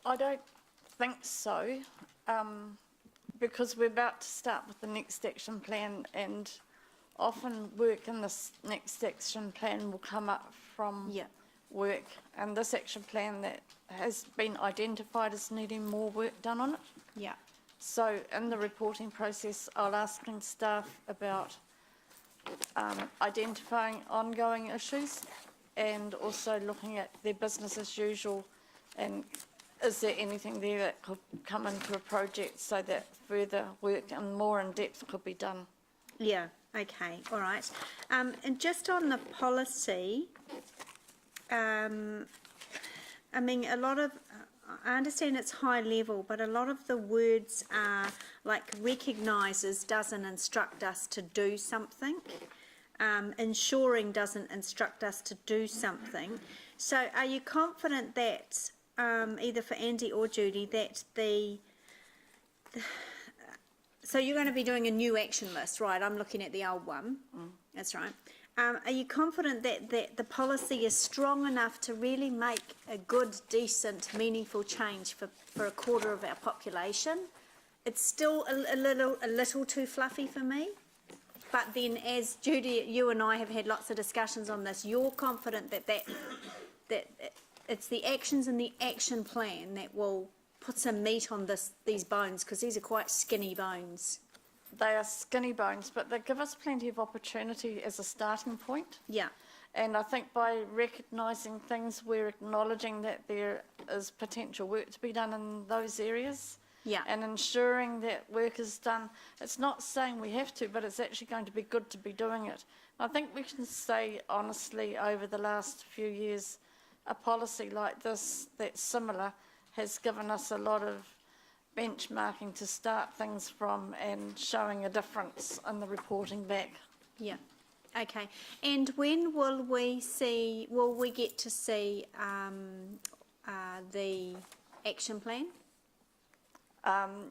I don't think so, because we're about to start with the next action plan, and often work in this next action plan will come up from work, and this action plan that has been identified as needing more work done on it. Yeah. So in the reporting process, I'll ask staff about identifying ongoing issues and also looking at their business as usual, and is there anything there that could come into a project so that further work and more in depth could be done. Yeah, okay, all right. And just on the policy, I mean, a lot of, I understand it's high level, but a lot of the words are like recognises doesn't instruct us to do something. Ensuring doesn't instruct us to do something. So are you confident that, either for Andy or Judy, that so you're going to be doing a new action list, right? I'm looking at the old one. That's right. Are you confident that the policy is strong enough to really make a good, decent, meaningful change for a quarter of our population? It's still a little too fluffy for me. But then, as Judy, you and I have had lots of discussions on this, you're confident that it's the actions in the action plan that will put some meat on these bones, because these are quite skinny bones. They are skinny bones, but they give us plenty of opportunity as a starting point. Yeah. And I think by recognising things, we're acknowledging that there is potential work to be done in those areas. Yeah. And ensuring that work is done. It's not saying we have to, but it's actually going to be good to be doing it. I think we can say honestly, over the last few years, a policy like this that's similar has given us a lot of benchmarking to start things from and showing a difference in the reporting back. Yeah. Okay. And when will we get to see the action plan?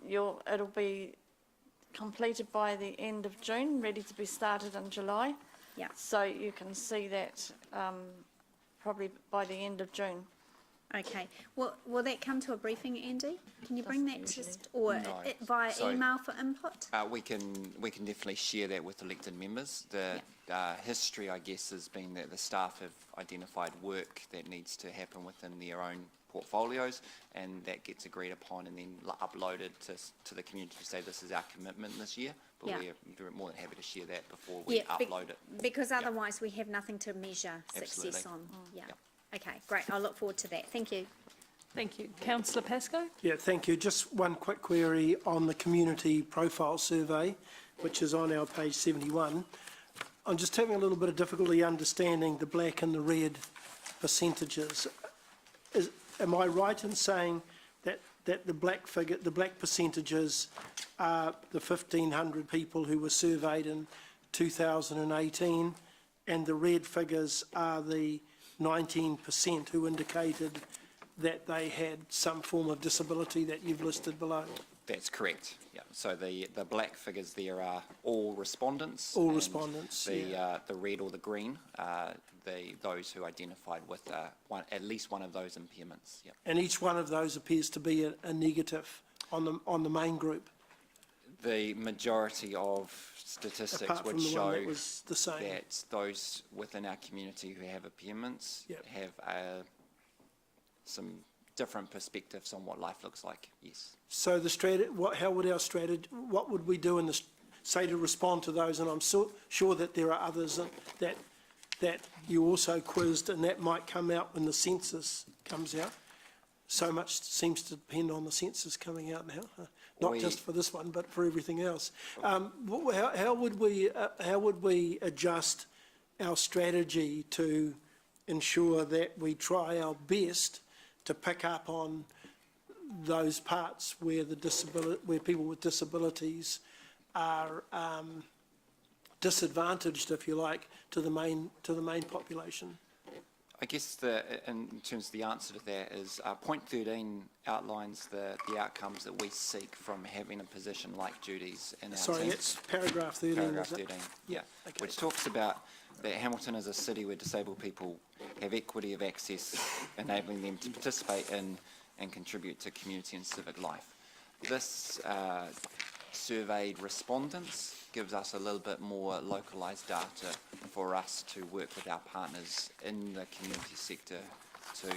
It'll be completed by the end of June, ready to be started in July. Yeah. So you can see that probably by the end of June. Okay. Will that come to a briefing, Andy? Can you bring that just, or No. via So- email for input? We can definitely share that with elected members. The history, I guess, has been that the staff have identified work that needs to happen within their own portfolios, and that gets agreed upon and then uploaded to the community to say this is our commitment this year. But Yeah. we're more than happy to share that before we upload it. Because otherwise we have nothing to measure success Absolutely. on. Yeah. Okay, great. I'll look forward to that. Thank you. Thank you. Councillor Pascoe? Yeah, thank you. Just one quick query on the community profile survey, which is on our page 71. I'm just having a little bit of difficulty understanding the black and the red percentages. Am I right in saying that the black percentages are the 1,500 people who were surveyed in 2018, and the red figures are the 19% who indicated that they had some form of disability that you've listed below? That's correct, yeah. So the black figures there are all respondents. All and respondents, the red or the green are those who identified with at least one of those impairments, yeah. And each one of those appears to be a negative on the main group, The majority of statistics apart would from the show one that was the same. that those within our community who have impairments Yep. have some different perspectives on what life looks like, yes. So how would our strategy, what would we do say to respond to those? And I'm sure that there are others that you also quizzed, and that might come out when the census comes out. So much seems to depend on the census coming out now, not just for this one, but for everything else. How would we adjust our strategy to ensure that we try our best to pick up on those parts where where people with disabilities are disadvantaged, if you like, to the main population? I guess in terms of the answer to that is point 13 outlines the outcomes that we seek from having a position like Judy's in our Sorry, team. that's paragraph 13, Paragraph is it? 13, yeah, okay. which talks about that Hamilton is a city where disabled people have equity of access, enabling them to participate in and contribute to community and civic life. This surveyed respondents gives us a little bit more localised data for us to work with our partners in the community sector to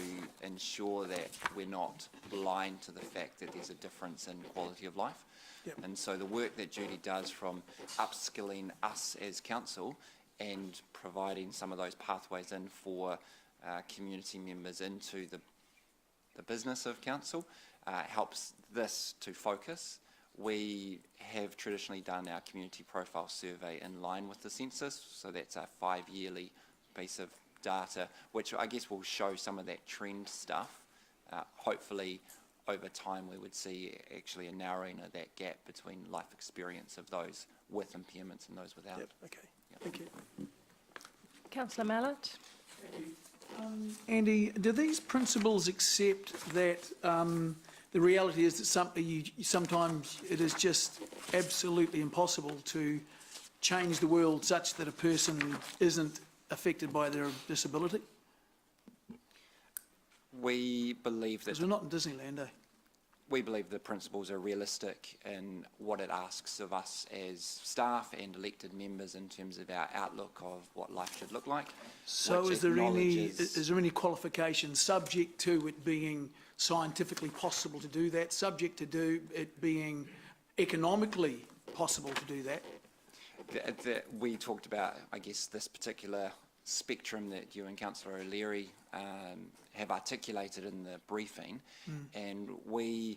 ensure that we're not blind to the fact that there's a difference in quality of life. Yep. And so the work that Judy does from upskilling us as council and providing some of those pathways in for community members into the business of council helps this to focus. We have traditionally done our community profile survey in line with the census, so that's a 5-yearly piece of data, which I guess will show some of that trend stuff. Hopefully, over time, we would see actually a narrowing of that gap between life experience of those with impairments and those without. Yep, okay, thank you. Councillor Mallett? Andy, do these principles accept that the reality is that sometimes it is just absolutely impossible to change the world such that a person isn't affected by their disability? We believe that Because we're not in Disneyland, eh? we believe the principles are realistic in what it asks of us as staff and elected members in terms of our outlook of what life should look like. So which is there acknowledges- any qualification subject to it being scientifically possible to do that, subject to it being economically possible to do that? We talked about, I guess, this particular spectrum that you and Councillor O'Leary have articulated in the briefing, and we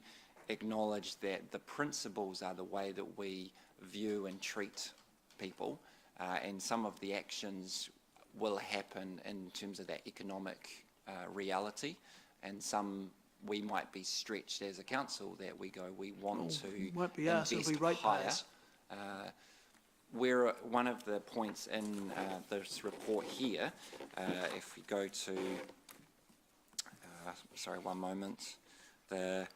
acknowledge that the principles are the way that we view and treat people, and some of the actions will happen in terms of that economic reality, and some we might be stretched as a council that we go, we want to won't be us, it'll be invest higher. Where one of the points in this report here, if we go to, sorry, one moment, the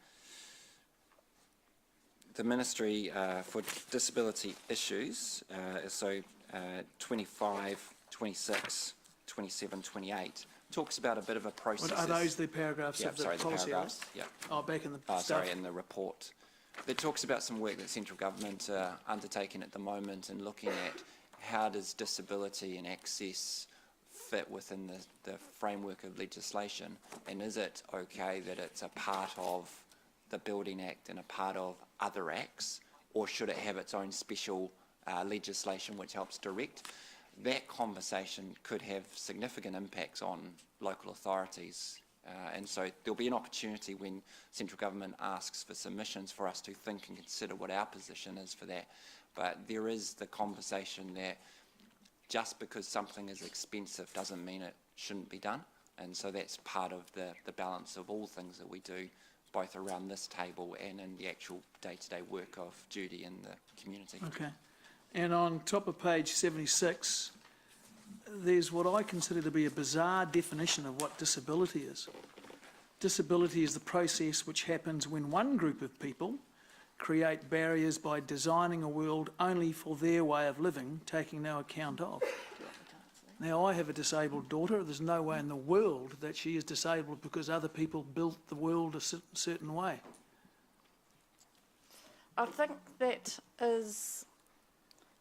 Ministry for Disability Issues, so 25, 26, 27, 28, talks about a bit of a process. Are those the paragraphs Yeah, of the sorry, the policy? paragraphs. Yeah. Oh, back in the stuff. Sorry, in the report. That talks about some work that central government are undertaking at the moment and looking at how does disability and access fit within the framework of legislation, and is it okay that it's a part of the Building Act and a part of other acts, or should it have its own special legislation which helps direct? That conversation could have significant impacts on local authorities. And so there'll be an opportunity when central government asks for submissions for us to think and consider what our position is for that. But there is the conversation that just because something is expensive doesn't mean it shouldn't be done. And so that's part of the balance of all things that we do, both around this table and in the actual day-to-day work of Judy in the community. Okay. And on top of page 76, there's what I consider to be a bizarre definition of what disability is. Disability is the process which happens when one group of people create barriers by designing a world only for their way of living, taking no account of. Now, I have a disabled daughter. There's no way in the world that she is disabled because other people built the world a certain way. I think that is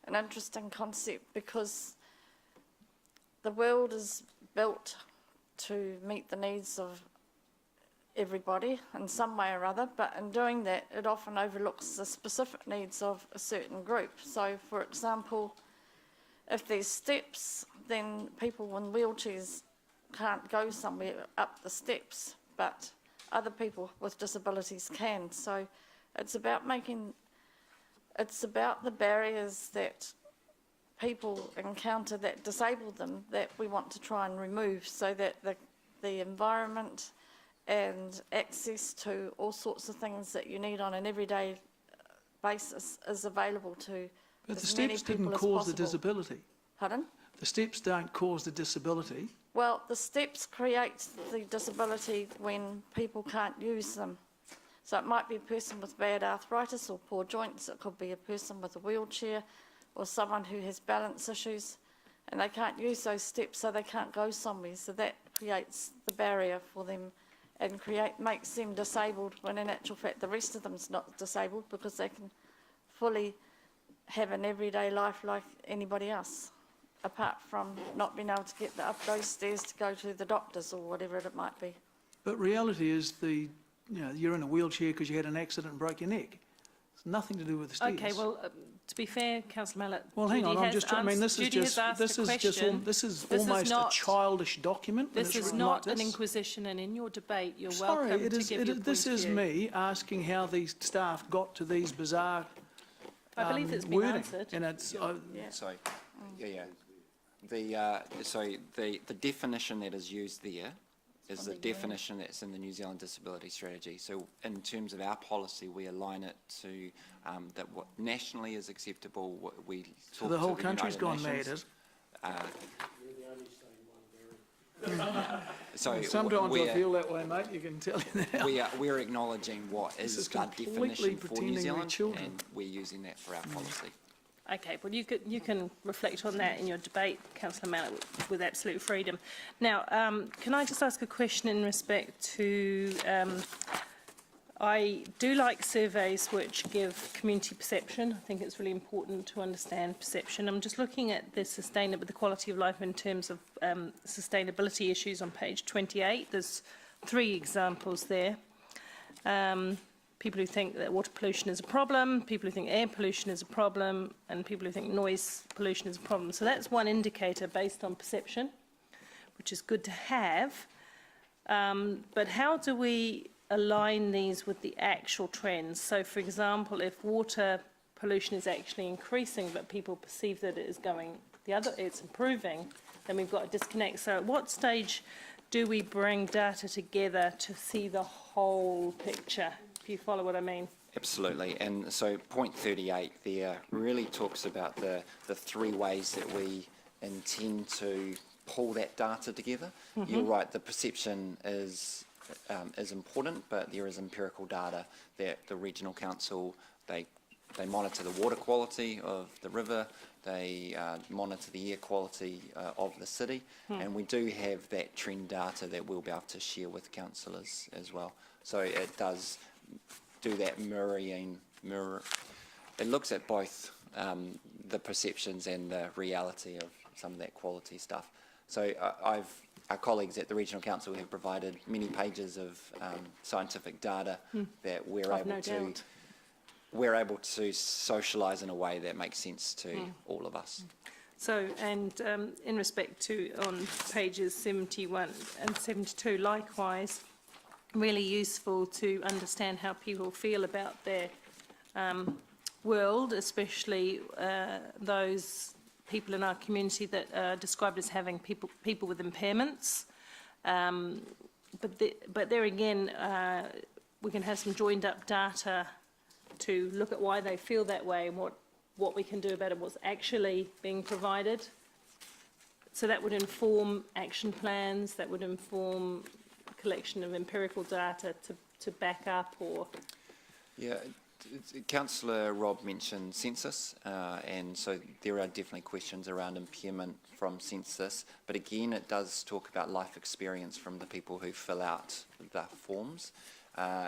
an interesting concept because the world is built to meet the needs of everybody in some way or other, but in doing that it often overlooks the specific needs of a certain group. So for example, if there's steps, then people in wheelchairs can't go somewhere up the steps, but other people with disabilities can. So it's about the barriers that people encounter that disable them that we want to try and remove, so that the environment and access to all sorts of things that you need on an everyday basis is available to But the as many steps didn't people as cause the possible. disability. Pardon? The steps don't cause the disability. Well, the steps create the disability when people can't use them. So it might be a person with bad arthritis or poor joints, it could be a person with a wheelchair or someone who has balance issues, and they can't use those steps, so they can't go somewhere. So that creates the barrier for them and makes them disabled, when in actual fact the rest of them's not disabled because they can fully have an everyday life like anybody else, apart from not being able to get up those stairs to go to the doctors or whatever it might be. But reality is you're in a wheelchair because you had an accident and broke your neck. It's nothing to do with the stairs. Okay, well, to be fair, Councillor Mallett, Well, hang on. This Judy is almost a childish document. when This it's is written not like an this. inquisition, and in your debate, you're Sorry, welcome to give your point this of is view. me asking how these staff got to these bizarre I believe it's been wording. answered. And it's, So, the definition that is used there is the definition that's in the New Zealand Disability Strategy. So in terms of our policy, we align it to that what nationally is acceptable, what we talk so the whole to country's United gone Nations. mad, So Sometimes we're, I feel that way, mate, you can tell you that. we're acknowledging what This is is the completely definition for pretending New we're Zealand, children. and we're using that for our policy. Okay, well, you can reflect on that in your debate, Councillor Mallett, with absolute freedom. Now, can I just ask a question in respect to, I do like surveys which give community perception. I think it's really important to understand perception. I'm just looking at the quality of life in terms of sustainability issues on page 28. There's 3 examples there. People who think that water pollution is a problem, people who think air pollution is a problem, and people who think noise pollution is a problem. So that's one indicator based on perception, which is good to have. But how do we align these with the actual trends? So, for example, if water pollution is actually increasing, but people perceive that it is it's improving, then we've got a disconnect. So at what stage do we bring data together to see the whole picture? If you follow what I mean. Absolutely, and so point 38 there really talks about the 3 ways that we intend to pull that data together. You're right, the perception is important, but there is empirical data that the regional council, they they monitor the water quality of the river, they monitor the air quality of the city, and we do have that trend data that we'll be able to share with councillors as well. So it does do that mirror. It looks at both the perceptions and the reality of some of that quality stuff. So our colleagues at the Regional Council have provided many pages of scientific data that we're able to socialise in a way that makes sense to all of us. So, and in respect to on pages 71 and 72, likewise, really useful to understand how people feel about their world, especially those people in our community that are described as having people with impairments. But there again, we can have some joined up data to look at why they feel that way and what we can do about it, what's actually being provided. So that would inform action plans, that would inform collection of empirical data to back up or... Yeah, Councillor Rob mentioned census, and so there are definitely questions around impairment from census, but again it does talk about life experience from the people who fill out the forms.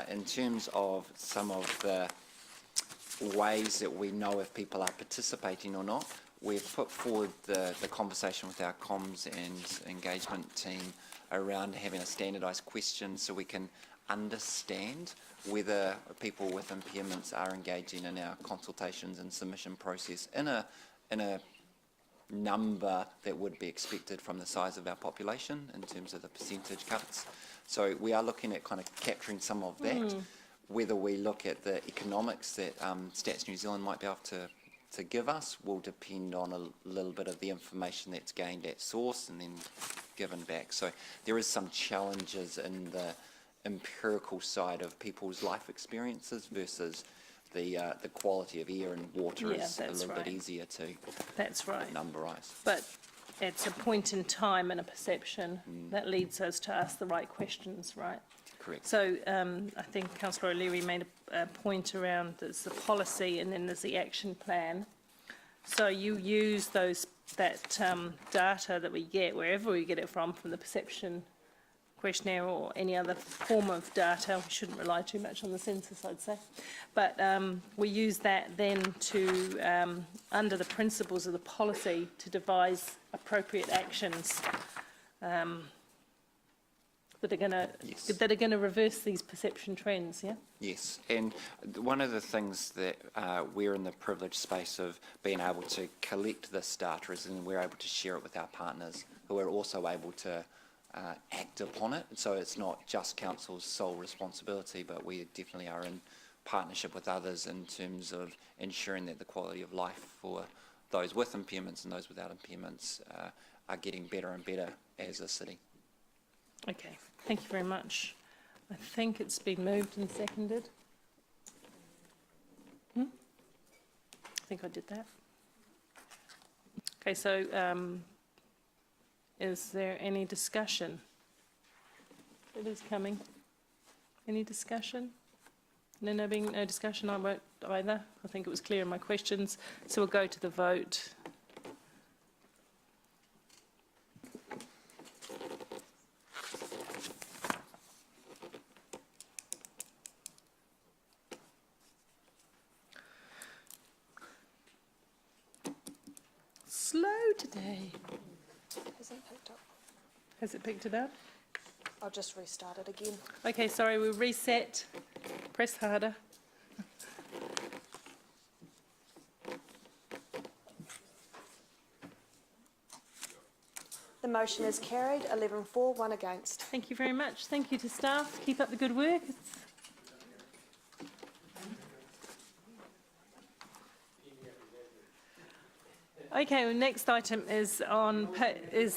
In terms of some of the ways that we know if people are participating or not, we've put forward the conversation with our comms and engagement team around having a standardised question so we can understand whether people with impairments are engaging in our consultations and submission process in a number that would be expected from the size of our population in terms of the percentage cuts. So we are looking at kind of capturing some of that. Whether we look at the economics that Stats New Zealand might be able to give us will depend on a little bit of the information that's gained at source and then given back. So there is some challenges in the empirical side of people's life experiences versus the quality of air and water is a little bit easier to numberise. But it's a point in time and a perception that leads us to ask the right questions, right? Correct. So I think Councillor O'Leary made a point around there's the policy and then there's the action plan. So you use that data that we get, wherever we get it from the perception questionnaire or any other form of data. We shouldn't rely too much on the census, I'd say. But we use that then to, under the principles of the policy, to devise appropriate actions that are going to reverse these perception trends, yeah? Yes, and one of the things that we're in the privileged space of being able to collect this data is and we're able to share it with our partners who are also able to act upon it. So it's not just council's sole responsibility, but we definitely are in partnership with others in terms of ensuring that the quality of life for those with impairments and those without impairments are getting better and better as a city. Okay, thank you very much. I think it's been moved and seconded. I think I did that. Okay, so is there any discussion? It is coming. Any discussion? No, being no discussion, I won't either. I think it was clear in my questions. So we'll go to the vote. Slow today. Hasn't picked up. Has it picked it up? I'll just restart it again. Okay, sorry, we'll reset. Press harder. The motion is carried, 11 for, 1 against. Thank you very much. Thank you to staff. Keep up the good work. Okay, well, next item is on page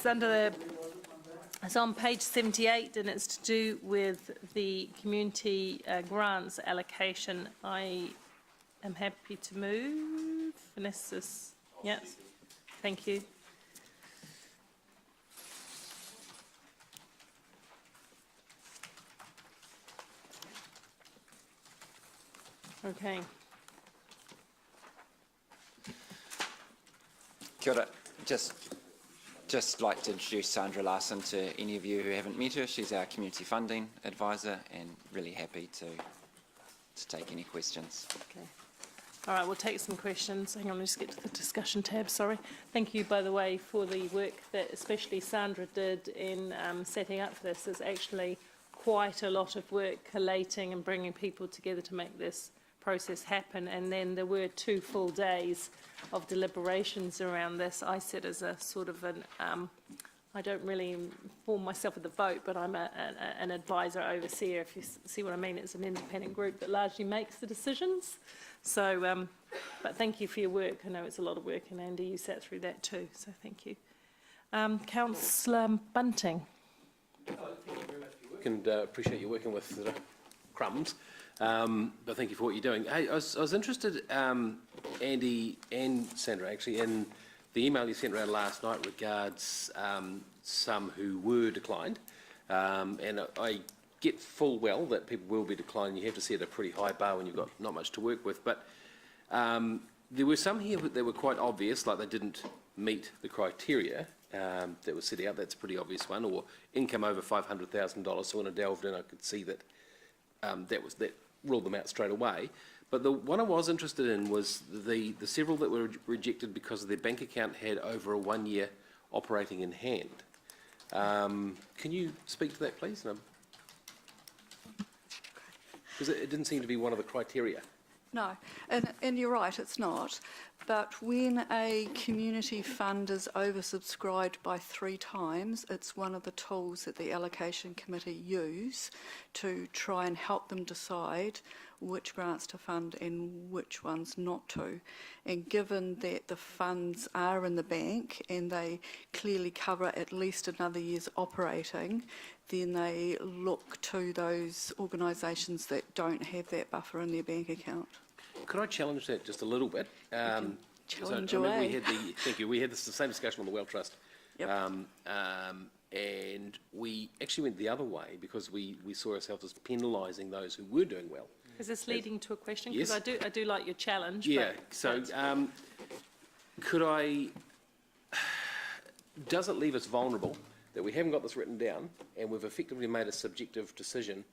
78, and it's to do with the community grants allocation. I am happy to move. Vanessa's, yes, thank you. Okay. Kia ora. Just like to introduce Sandra Larson to any of you who haven't met her. She's our community funding advisor and really happy to take any questions. Okay. All right, we'll take some questions. Hang on, let's get to the discussion tab, sorry. Thank you, by the way, for the work that especially Sandra did in setting up for this. There's actually quite a lot of work collating and bringing people together to make this process happen. And then there were 2 full days of deliberations around this. I sit as a sort of an, I don't really inform myself of the vote, but I'm an advisor, overseer, if you see what I mean. It's an independent group that largely makes the decisions. So, but thank you for your work. I know it's a lot of work, and Andy, you sat through that too, so thank you. Councillor Bunting. Thank you very much for your work, and appreciate you working with crumbs. But thank you for what you're doing. Hey, I was interested, Andy and Sandra, actually, in the email you sent around last night regards some who were declined. And I get full well that people will be declined. You have to set a pretty high bar when you've got not much to work with. But there were some here that were quite obvious, like they didn't meet the criteria that was set out. That's a pretty obvious one. Or income over $500,000. So when I delved in, I could see that that ruled them out straight away. But the one I was interested in was the several that were rejected because their bank account had over a 1 year operating in hand. Can you speak to that, please? Because it didn't seem to be one of the criteria. No, and you're right, it's not. But when a community fund is oversubscribed by 3 times, it's one of the tools that the allocation committee use to try and help them decide which grants to fund and which ones not to. And given that the funds are in the bank and they clearly cover at least another year's operating, then they look to those organisations that don't have that buffer in their bank account. Could I challenge that just a little bit? Challenge so, away. Thank you. We had the same discussion on the Well Trust. Yep. And we actually went the other way because we saw ourselves as penalising those who were doing well. Is this leading to a question? Yes. Because I do like your challenge. Yeah, but so could I, does it leave us vulnerable that we haven't got this written down and we've effectively made a subjective decision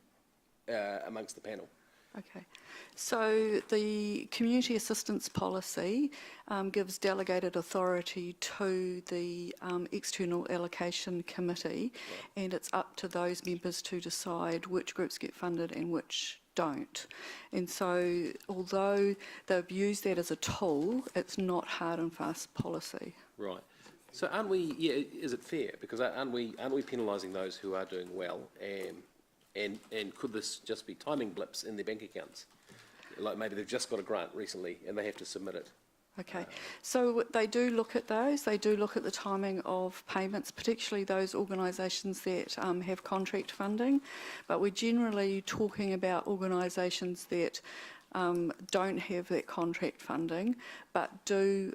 amongst the panel? Okay, so the community assistance policy gives delegated authority to the external allocation committee, and it's up to those members to decide which groups get funded and which don't. And so although they've used that as a tool, it's not hard and fast policy. Right. So aren't we, is it fair? Because aren't we penalising those who are doing well, and could this just be timing blips in their bank accounts? Like maybe they've just got a grant recently and they have to submit it. Okay, so they do look at those. They do look at the timing of payments, particularly those organisations that have contract funding. But we're generally talking about organisations that don't have that contract funding, but do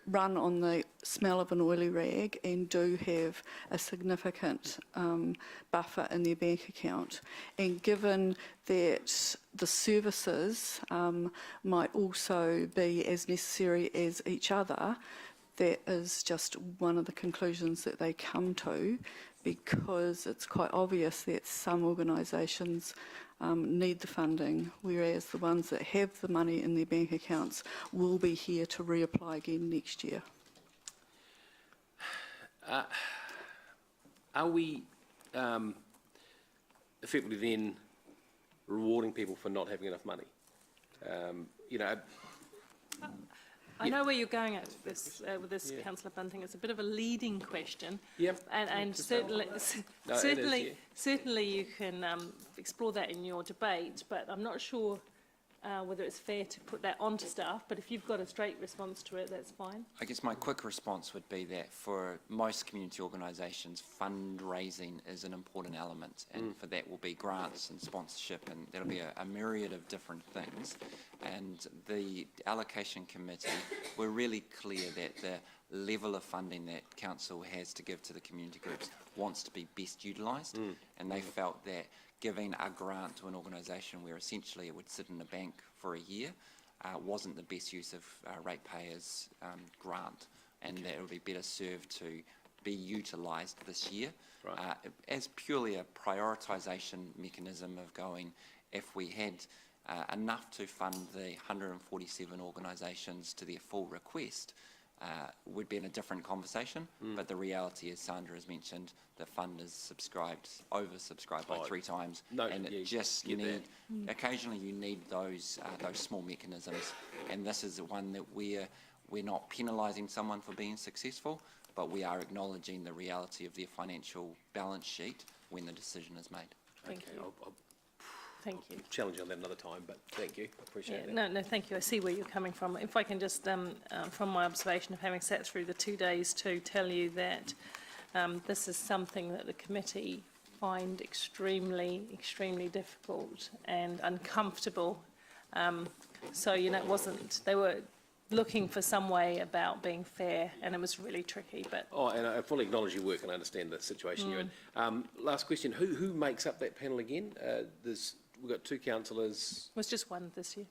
run on the smell of an oily rag and do have a significant buffer in their bank account. And given that the services might also be as necessary as each other, that is just one of the conclusions that they come to, because it's quite obvious that some organisations need the funding, whereas the ones that have the money in their bank accounts will be here to reapply again next year. Are we effectively then rewarding people for not having enough money? You know, I know where you're going at with this, Councillor Bunting. It's a bit of a leading question. Yep. And certainly, No, certainly you can explore that in your debate, but I'm not sure whether it's fair to put that onto staff. But if you've got a straight response to it, that's fine. I guess my quick response would be that for most community organisations, fundraising is an important element, and for that will be grants and sponsorship, and there'll be a myriad of different things. And the allocation committee were really clear that the level of funding that council has to give to the community groups wants to be best utilised, and they felt that giving a grant to an organisation where essentially it would sit in a bank for a year wasn't the best use of ratepayers' grant, and that it will be better served to be utilised this year Right. as purely a prioritisation mechanism of going, if we had enough to fund the 147 organisations to their full request, would be in a different conversation. But the reality, as Sandra has mentioned, the fund is oversubscribed by 3 times, No, and yeah, it just get need. Occasionally, you need those small mechanisms, and this is the one that we're not penalising someone for being successful, but we are acknowledging the reality of their financial balance sheet when the decision is made. Thank Okay, you. I'll Thank you. challenge you on that another time, but thank you. I appreciate Yeah, that. no, thank you. I see where you're coming from. If I can just, from my observation of having sat through the 2 days, to tell you that this is something that the committee find extremely, extremely difficult and uncomfortable. So, you know, it wasn't, they were looking for some way about being fair, and it was really tricky, but Oh, and I fully acknowledge your work and understand the situation you're in. Last question, who makes up that panel again? We've got 2 councillors, it was just one this year.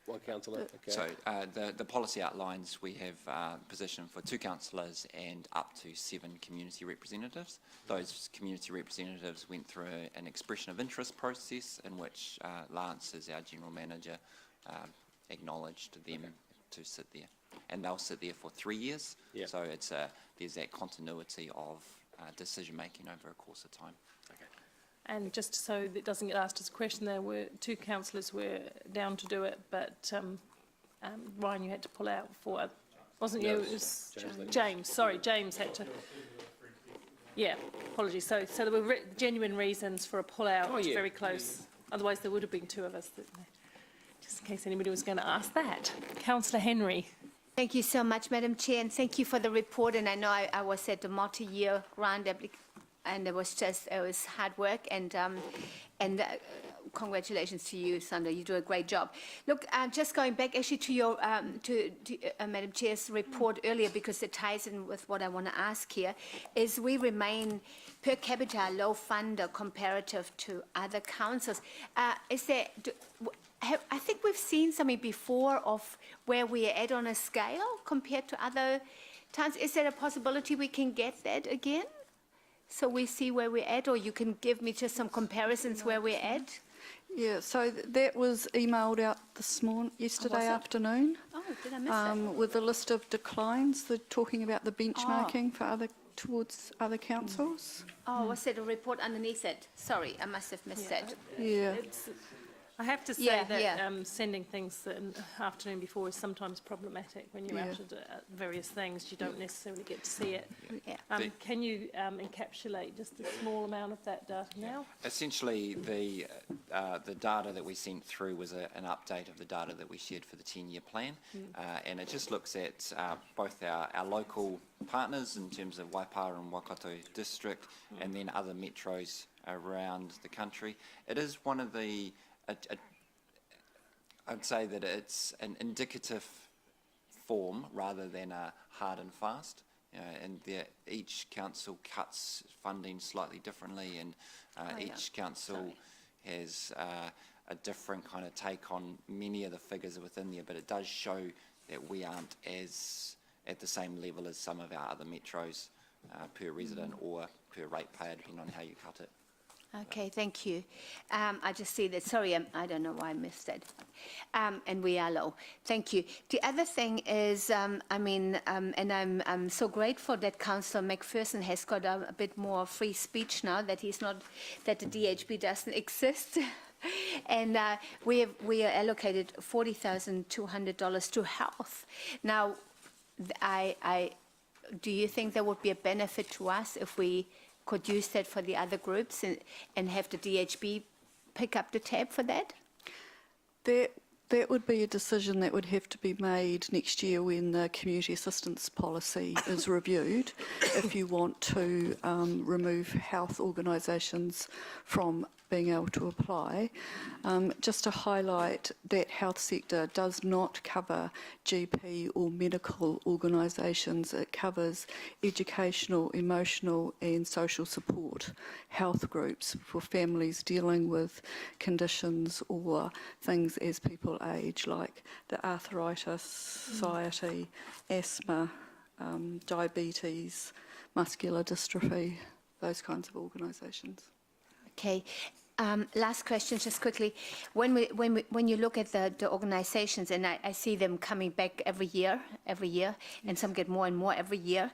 1 councillor, okay. So the policy outlines we have position for 2 councillors and up to 7 community representatives. Those community representatives went through an expression of interest process in which Lance, as our general manager, acknowledged them to sit there. And they'll sit there for 3 years. Yeah. So there's that continuity of decision making over a course of time. Okay. And just so that doesn't get asked as a question, there were 2 councillors were down to do it, but Ryan, you had to pull out for, wasn't you? No, It was James. James, sorry, James had to. Yeah, apologies. So there were genuine reasons for a pull-out, Oh, yeah. very close. Otherwise, there would have been 2 of us. Just in case anybody was going to ask that. Councillor Henry. Thank you so much, Madam Chair, and thank you for the report. And I know I was at the multi-year grant and it was hard work, and congratulations to you, Sandra. You do a great job. Look, just going back actually to your Madam Chair's report earlier, because it ties in with what I want to ask here, is we remain per capita low funder comparative to other councils. Is there? I think we've seen something before of where we are at on a scale compared to other towns. Is there a possibility we can get that again? So we see where we're at, or you can give me just some comparisons where we're at? Yeah, so that was emailed out yesterday afternoon. Oh, did I miss that? With a list of declines, talking about the benchmarking for towards other councils. Oh, was there a report underneath it? Sorry, I must have missed that. Yeah. I have to say that sending things the afternoon before is sometimes problematic when you're out at various things. You don't necessarily get to see it. Can you encapsulate just a small amount of that data now? Essentially, the data that we sent through was an update of the data that we shared for the 10-year plan, and it just looks at both our local partners in terms of Waipawa and Waikato district, and then other metros around the country. It is one of the I'd say that it's an indicative form rather than a hard and fast. And each council cuts funding slightly differently, and each council has a different kind of take on many of the figures within there, but it does show that we aren't at the same level as some of our other metros per resident or per ratepayer, depending on how you cut it. Okay, thank you. I just see that. Sorry, I don't know why I missed that. And we are low. Thank you. The other thing is, and I'm so grateful that Councillor McPherson has got a bit more free speech now, that that the DHB doesn't exist. And we are allocated $40,200 to health. Now, do you think there would be a benefit to us if we could use that for the other groups and have the DHB pick up the tab for that? That would be a decision that would have to be made next year when the community assistance policy is reviewed, if you want to remove health organisations from being able to apply. Just to highlight, that health sector does not cover GP or medical organisations. It covers educational, emotional and social support health groups for families dealing with conditions or things as people age, like the Arthritis Society, asthma, diabetes, muscular dystrophy, those kinds of organisations. Okay. Last question, just quickly. When you look at the organisations, and I see them coming back every year, and some get more and more every year,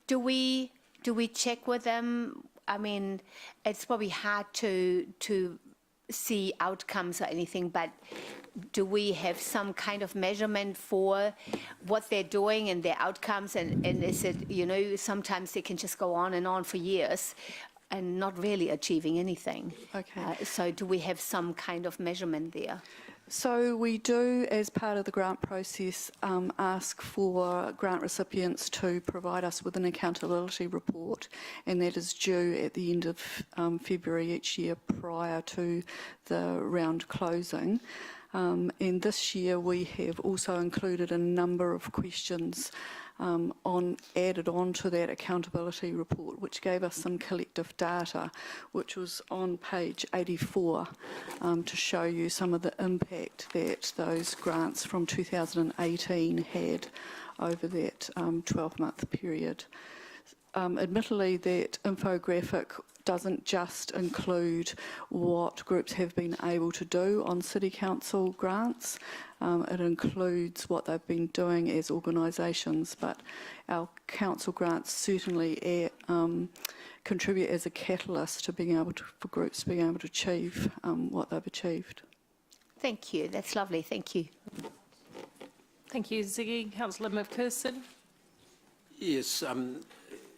do we check with them? I mean, it's probably hard to see outcomes or anything, but do we have some kind of measurement for what they're doing and their outcomes? And is it, you know, sometimes they can just go on and on for years and not really achieving anything. Okay. So do we have some kind of measurement there? So we do, as part of the grant process, ask for grant recipients to provide us with an accountability report, and that is due at the end of February each year prior to the round closing. And this year we have also included a number of questions added on to that accountability report, which gave us some collective data, which was on page 84, to show you some of the impact that those grants from 2018 had over that 12-month period. Admittedly, that infographic doesn't just include what groups have been able to do on City Council grants. It includes what they've been doing as organisations, but our council grants certainly contribute as a catalyst to being able to, for groups being able to achieve what they've achieved. Thank you. That's lovely. Thank you. Thank you, Ziggy. Councillor McPherson. Yes.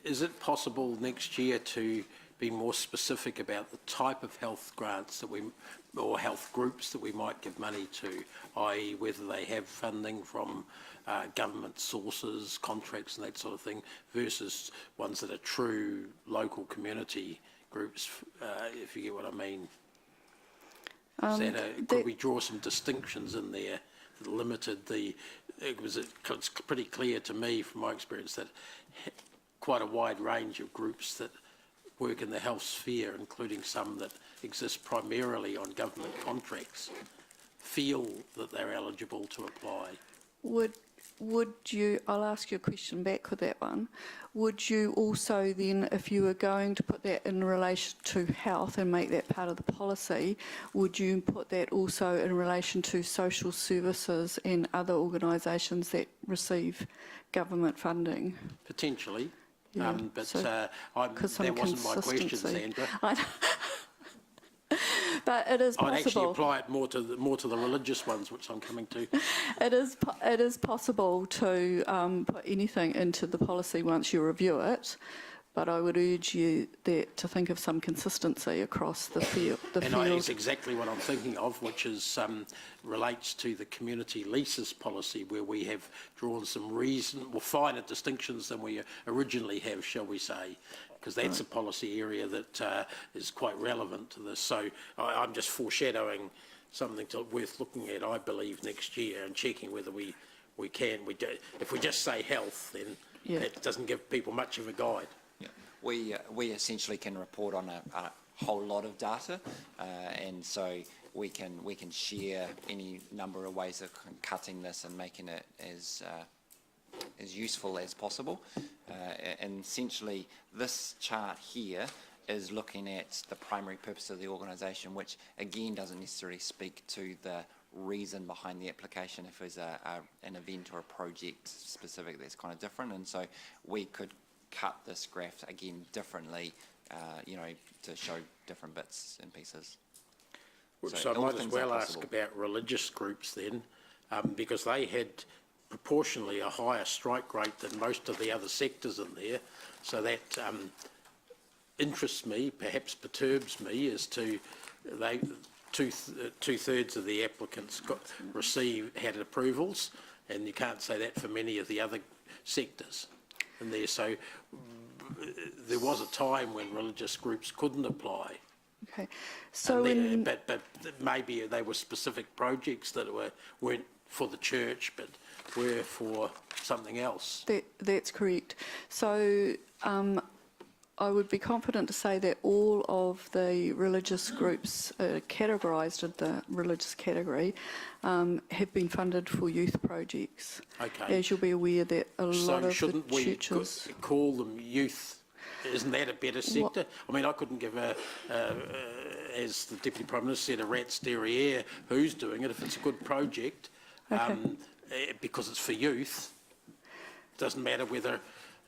Is it possible next year to be more specific about the type of health grants that or health groups that we might give money to, i.e. whether they have funding from government sources, contracts and that sort of thing, versus ones that are true local community groups, if you get what I mean? Could we draw some distinctions in there that limited the... It's pretty clear to me from my experience that quite a wide range of groups that work in the health sphere, including some that exist primarily on government contracts, feel that they're eligible to apply. Would you, I'll ask you a question back with that one, would you also then, if you were going to put that in relation to health and make that part of the policy, would you put that also in relation to social services and other organisations that receive government funding? Potentially. Yeah, but so, that wasn't my question, Sandra. But it is possible. I'd actually apply it more to the religious ones, which I'm coming to. It is possible to put anything into the policy once you review it, but I would urge you to think of some consistency across the field. It's exactly what I'm thinking of, which is relates to the community leases policy, where we have drawn some finer distinctions than we originally have, shall we say, because that's a policy area that is quite relevant to this. So I'm just foreshadowing something worth looking at, I believe, next year, and checking whether we can. If we just say health, then it doesn't give people much of a guide. We essentially can report on a whole lot of data, and so we can share any number of ways of cutting this and making it as useful as possible. And essentially, this chart here is looking at the primary purpose of the organisation, which again doesn't necessarily speak to the reason behind the application if there's an event or a project specific that's kind of different. And so we could cut this graph again differently, to show different bits and pieces. So I might as well ask about religious groups then, because they had proportionally a higher strike rate than most of the other sectors in there. So that interests me, perhaps perturbs me, as to two-thirds of the applicants had approvals, and you can't say that for many of the other sectors in there. So there was a time when religious groups couldn't apply. Okay, so but maybe they were specific projects that weren't for the church, but were for something else. That's correct. So I would be confident to say that all of the religious groups categorised in the religious category have been funded for youth projects. Okay. As you'll be aware that a lot So of the shouldn't we churches... call them youth? Isn't that a better sector? I mean, I couldn't give as the Deputy Prime Minister said, a rat's derriere who's doing it. If it's a good project, because it's for youth, doesn't matter whether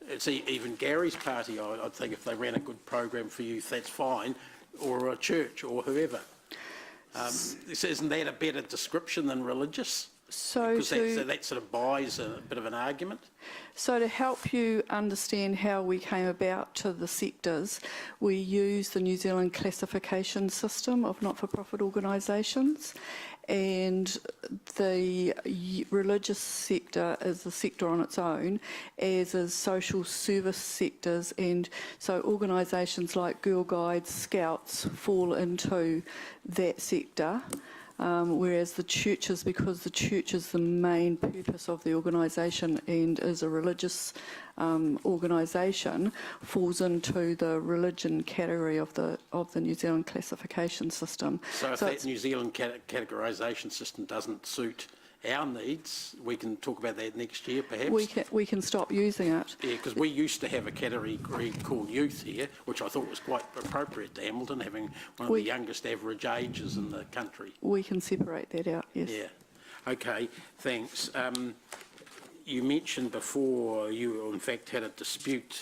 it's even Gary's party, I'd think if they ran a good program for youth, that's fine, or a church or whoever. Isn't that a better description than religious? Because that sort of buys a bit of an argument. So to help you understand how we came about to the sectors, we use the New Zealand classification system of not-for-profit organisations, and the religious sector is a sector on its own, as is social service sectors, and so organisations like Girl Guides, Scouts fall into that sector. Whereas the churches, because the church is the main purpose of the organisation and is a religious organisation, falls into the religion category of the New Zealand classification system. So if that New Zealand categorisation system doesn't suit our needs, we can talk about that next year, perhaps? We can stop using it. Yeah, because we used to have a category called youth here, which I thought was quite appropriate to Hamilton, having one of the youngest average ages in the country. We can separate that out, yes. Yeah. Okay, thanks. You mentioned before you, in fact, had a dispute,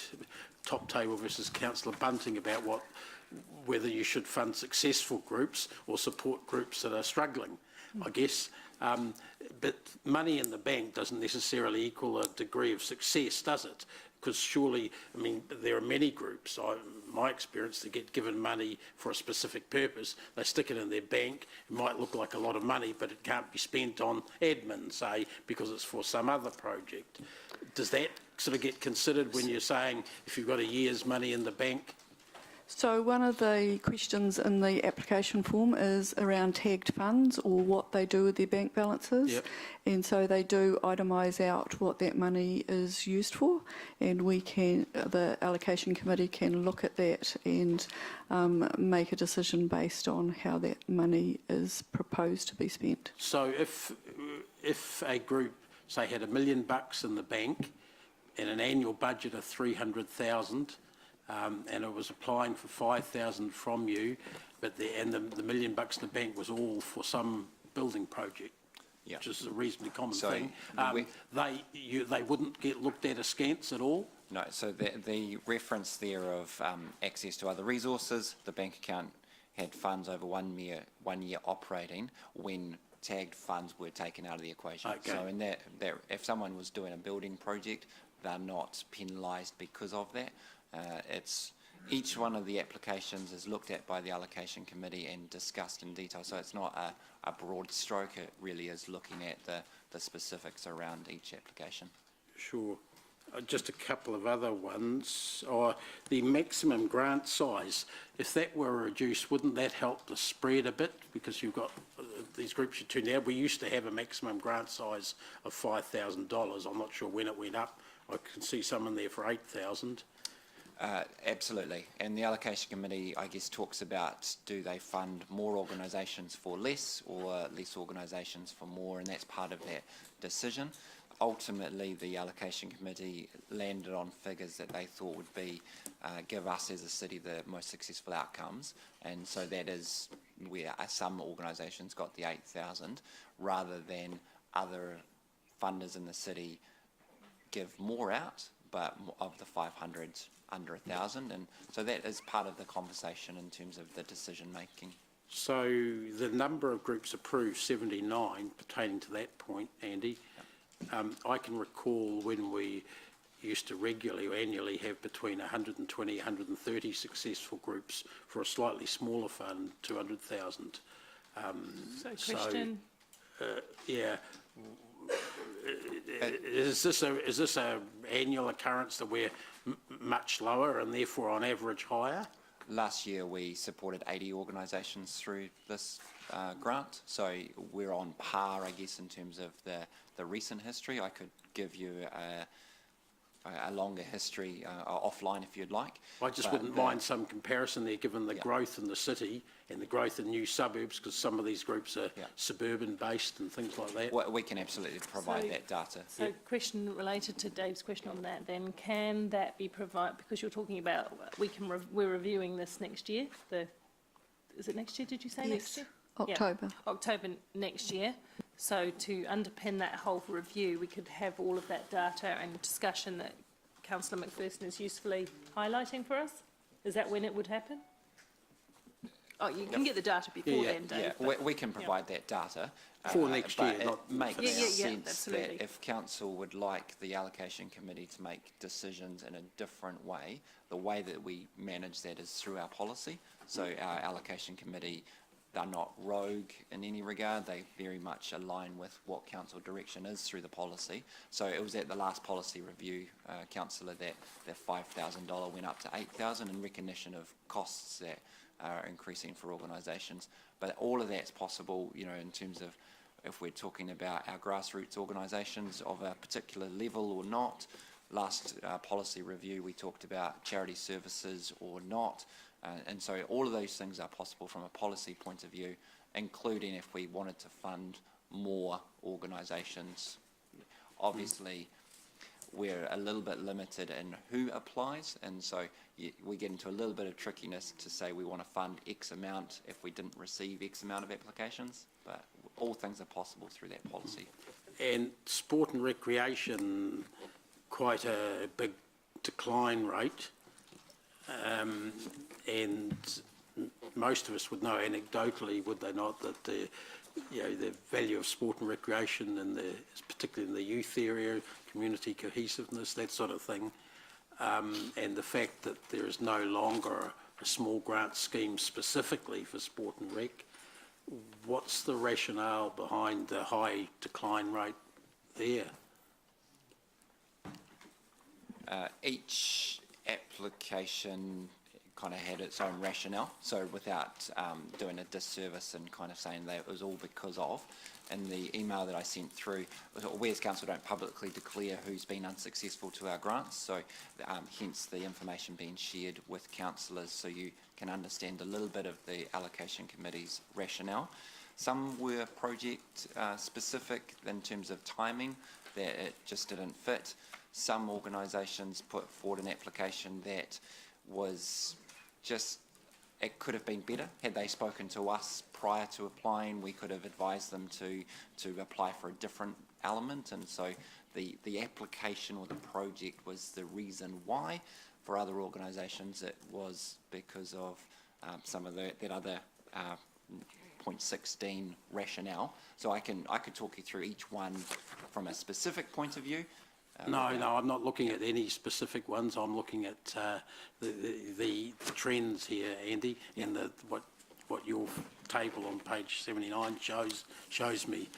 Top Table versus Councillor Bunting, about whether you should fund successful groups or support groups that are struggling, I guess. But money in the bank doesn't necessarily equal a degree of success, does it? Because surely, I mean, there are many groups, in my experience, that get given money for a specific purpose. They stick it in their bank. It might look like a lot of money, but it can't be spent on admin, say, because it's for some other project. Does that sort of get considered when you're saying if you've got a year's money in the bank? So one of the questions in the application form is around tagged funds, or what they do with their bank balances. Yep. And so they do itemise out what that money is used for, and the allocation committee can look at that and make a decision based on how that money is proposed to be spent. So if a group, say, had $1 million in the bank and an annual budget of 300,000, and it was applying for 5,000 from you, but the $1 million in the bank was all for some building project, which is a reasonably common thing. They wouldn't get looked at askance at all? No, so the reference there of access to other resources, the bank account had funds over 1 year operating when tagged funds were taken out of the equation. Okay. So in that if someone was doing a building project, they're not penalised because of that. Each one of the applications is looked at by the allocation committee and discussed in detail. So it's not a broad stroke. It really is looking at the specifics around each application. Sure. Just a couple of other ones. The maximum grant size, if that were reduced, wouldn't that help the spread a bit? Because you've got these groups you turned out. We used to have a maximum grant size of $5,000. I'm not sure when it went up. I can see some in there for 8,000. Absolutely, and the allocation committee, I guess, talks about do they fund more organisations for less or less organisations for more, and that's part of that decision. Ultimately, the allocation committee landed on figures that they thought would be give us as a city the most successful outcomes, and so that is where some organisations got the 8,000 rather than other funders in the city give more out, but of the 500 under 1,000, and so that is part of the conversation in terms of the decision making. So the number of groups approved, 79, pertaining to that point, Andy. I can recall when we used to regularly or annually have between 120, 130 successful groups for a slightly smaller fund, 200,000. Question. Yeah. Is this a annual occurrence that we're much lower and therefore on average higher? Last year we supported 80 organisations through this grant, so we're on par, I guess, in terms of the recent history. I could give you a longer history offline if you'd like. I just But wouldn't mind some comparison there, given the growth in the city and the growth in new suburbs, because some of these groups are suburban-based and things like that. We can absolutely provide that data. So question related to Dave's question on that then, can that be provided, because you're talking about, we're reviewing this next year, is it next year, did you say next year? October. Yeah, October next year. So to underpin that whole review, we could have all of that data and discussion that Councillor McPherson is usefully highlighting for us? Is that when it would happen? Oh, you can get the data before then, Dave. Yeah, we can provide that data. For next year, but not it makes for now. sense absolutely. that if council would like the allocation committee to make decisions in a different way, the way that we manage that is through our policy. So our allocation committee, they're not rogue in any regard. They very much align with what council direction is through the policy. So it was at the last policy review, councillor, that $5,000 went up to $8,000 in recognition of costs that are increasing for organisations. But all of that's possible, you know, in terms of if we're talking about our grassroots organisations of a particular level or not. Last policy review, we talked about charity services or not. And so all of those things are possible from a policy point of view, including if we wanted to fund more organisations. Obviously, we're a little bit limited in who applies, and so we get into a little bit of trickiness to say we want to fund X amount if we didn't receive X amount of applications, but all things are possible through that policy. And sport and recreation, quite a big decline rate. And most of us would know anecdotally, would they not, that the value of sport and recreation, and particularly in the youth area, community cohesiveness, that sort of thing, and the fact that there is no longer a small grant scheme specifically for sport and rec. What's the rationale behind the high decline rate there? Each application kind of had its own rationale, so without doing a disservice and kind of saying that it was all because of. In the email that I sent through, we as council don't publicly declare who's been unsuccessful to our grants, so hence the information being shared with councillors so you can understand a little bit of the allocation committee's rationale. Some were project specific in terms of timing, that it just didn't fit. Some organisations put forward an application that was just, it could have been better. Had they spoken to us prior to applying, we could have advised them to apply for a different element, and so the application or the project was the reason why. For other organisations it was because of some of that other point 16 rationale. So I could talk you through each one from a specific point of view. No, I'm not looking at any specific ones. I'm looking at the trends here, Andy, in what your table on page 79 shows me.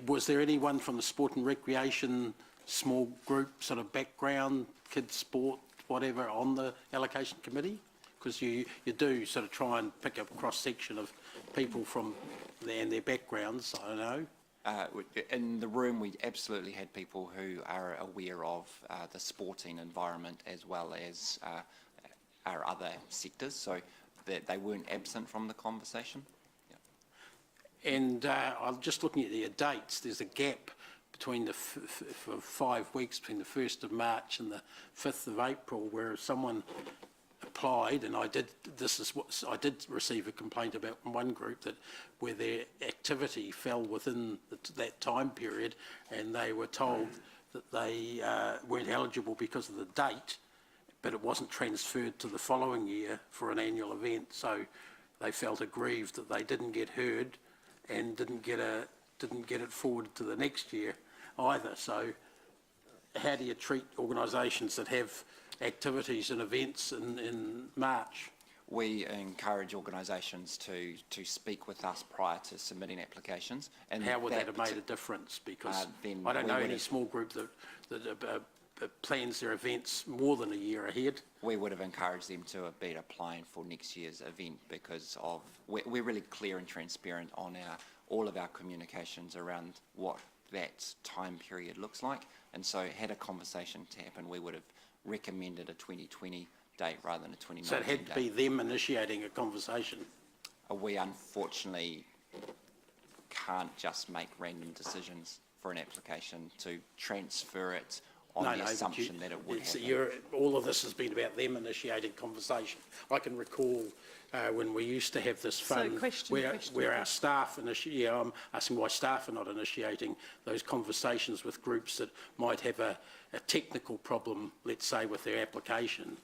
Was there anyone from the sport and recreation small group sort of background, kids sport, whatever, on the allocation committee? Because you do sort of try and pick up a cross-section of people from and their backgrounds, I know. In the room, we absolutely had people who are aware of the sporting environment as well as our other sectors, so that they weren't absent from the conversation. Yeah. And I'm just looking at the dates. There's a gap between for 5 weeks between the 1st of March and the 5th of April, where someone applied, and I did receive a complaint about one group that where their activity fell within that time period, and they were told that they weren't eligible because of the date, but it wasn't transferred to the following year for an annual event, so they felt aggrieved that they didn't get heard and didn't get it forwarded to the next year either. So how do you treat organisations that have activities and events in March? We encourage organisations to speak with us prior to submitting applications. And how would that have made a difference? Because I don't know any small group that plans their events more than a year ahead. We would have encouraged them to be applying for next year's event because of we're really clear and transparent on all of our communications around what that time period looks like. And so had a conversation to happen, we would have recommended a 2020 date rather than a 2019 So it had to be them initiating a conversation? We unfortunately can't just make random decisions for an application to transfer it on the assumption that it would happen. All of this has been about them initiating conversation. I can recall when we used to have this fund where our staff I'm asking why staff are not initiating those conversations with groups that might have a technical problem, let's say, with their application.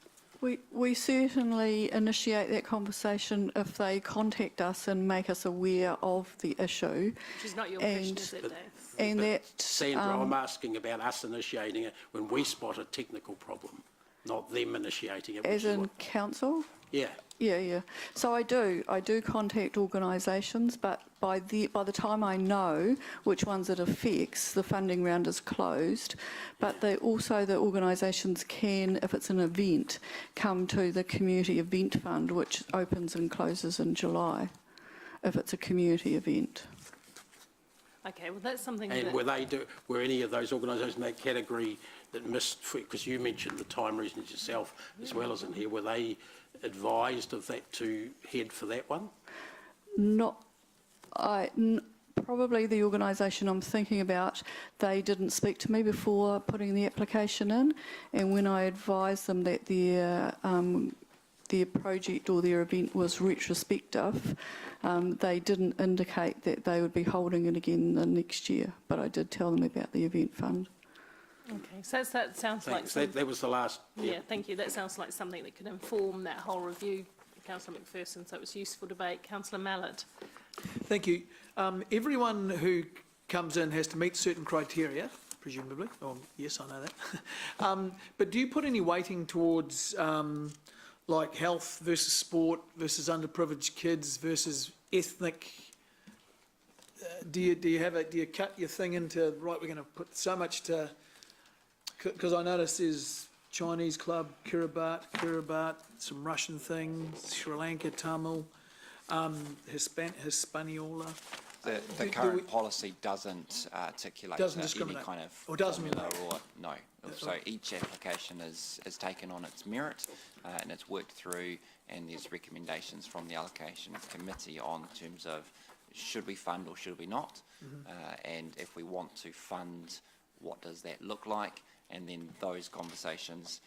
We certainly initiate that conversation if they contact us and make us aware of the issue. Which is not your question, is it, Dave? And that, Sandra, I'm asking about us initiating it when we spot a technical problem, not them initiating it. as in council? Yeah. Yeah. So I do contact organisations, but by the time I know which ones it affects, the funding round is closed. But the organisations can, if it's an event, come to the community event fund, which opens and closes in July, if it's a community event. Okay, well, that's something And that... were any of those organisations in that category that missed, because you mentioned the time reasons yourself as well as in here, were they advised of that to head for that one? Probably the organisation I'm thinking about, they didn't speak to me before putting the application in, and when I advised them that their project or their event was retrospective, they didn't indicate that they would be holding it again the next year, but I did tell them about the event fund. Okay, so that sounds like... That was the last... Yeah, thank you. That sounds like something that could inform that whole review, Councillor McPherson, so it was useful debate. Councillor Mallett. Thank you. Everyone who comes in has to meet certain criteria, presumably. Oh, yes, I know that. But do you put any weighting towards like health versus sport versus underprivileged kids versus ethnic? Do you cut your thing into, right, we're going to put so much to... Because I noticed there's Chinese club, Kiribati, some Russian things, Sri Lanka, Tamil, Hispaniola. The current policy doesn't articulate any kind of formula or no. So each application is taken on its merit and it's worked through, and there's recommendations from the allocation committee on terms of should we fund or should we not, and if we want to fund, what does that look like? And then those conversations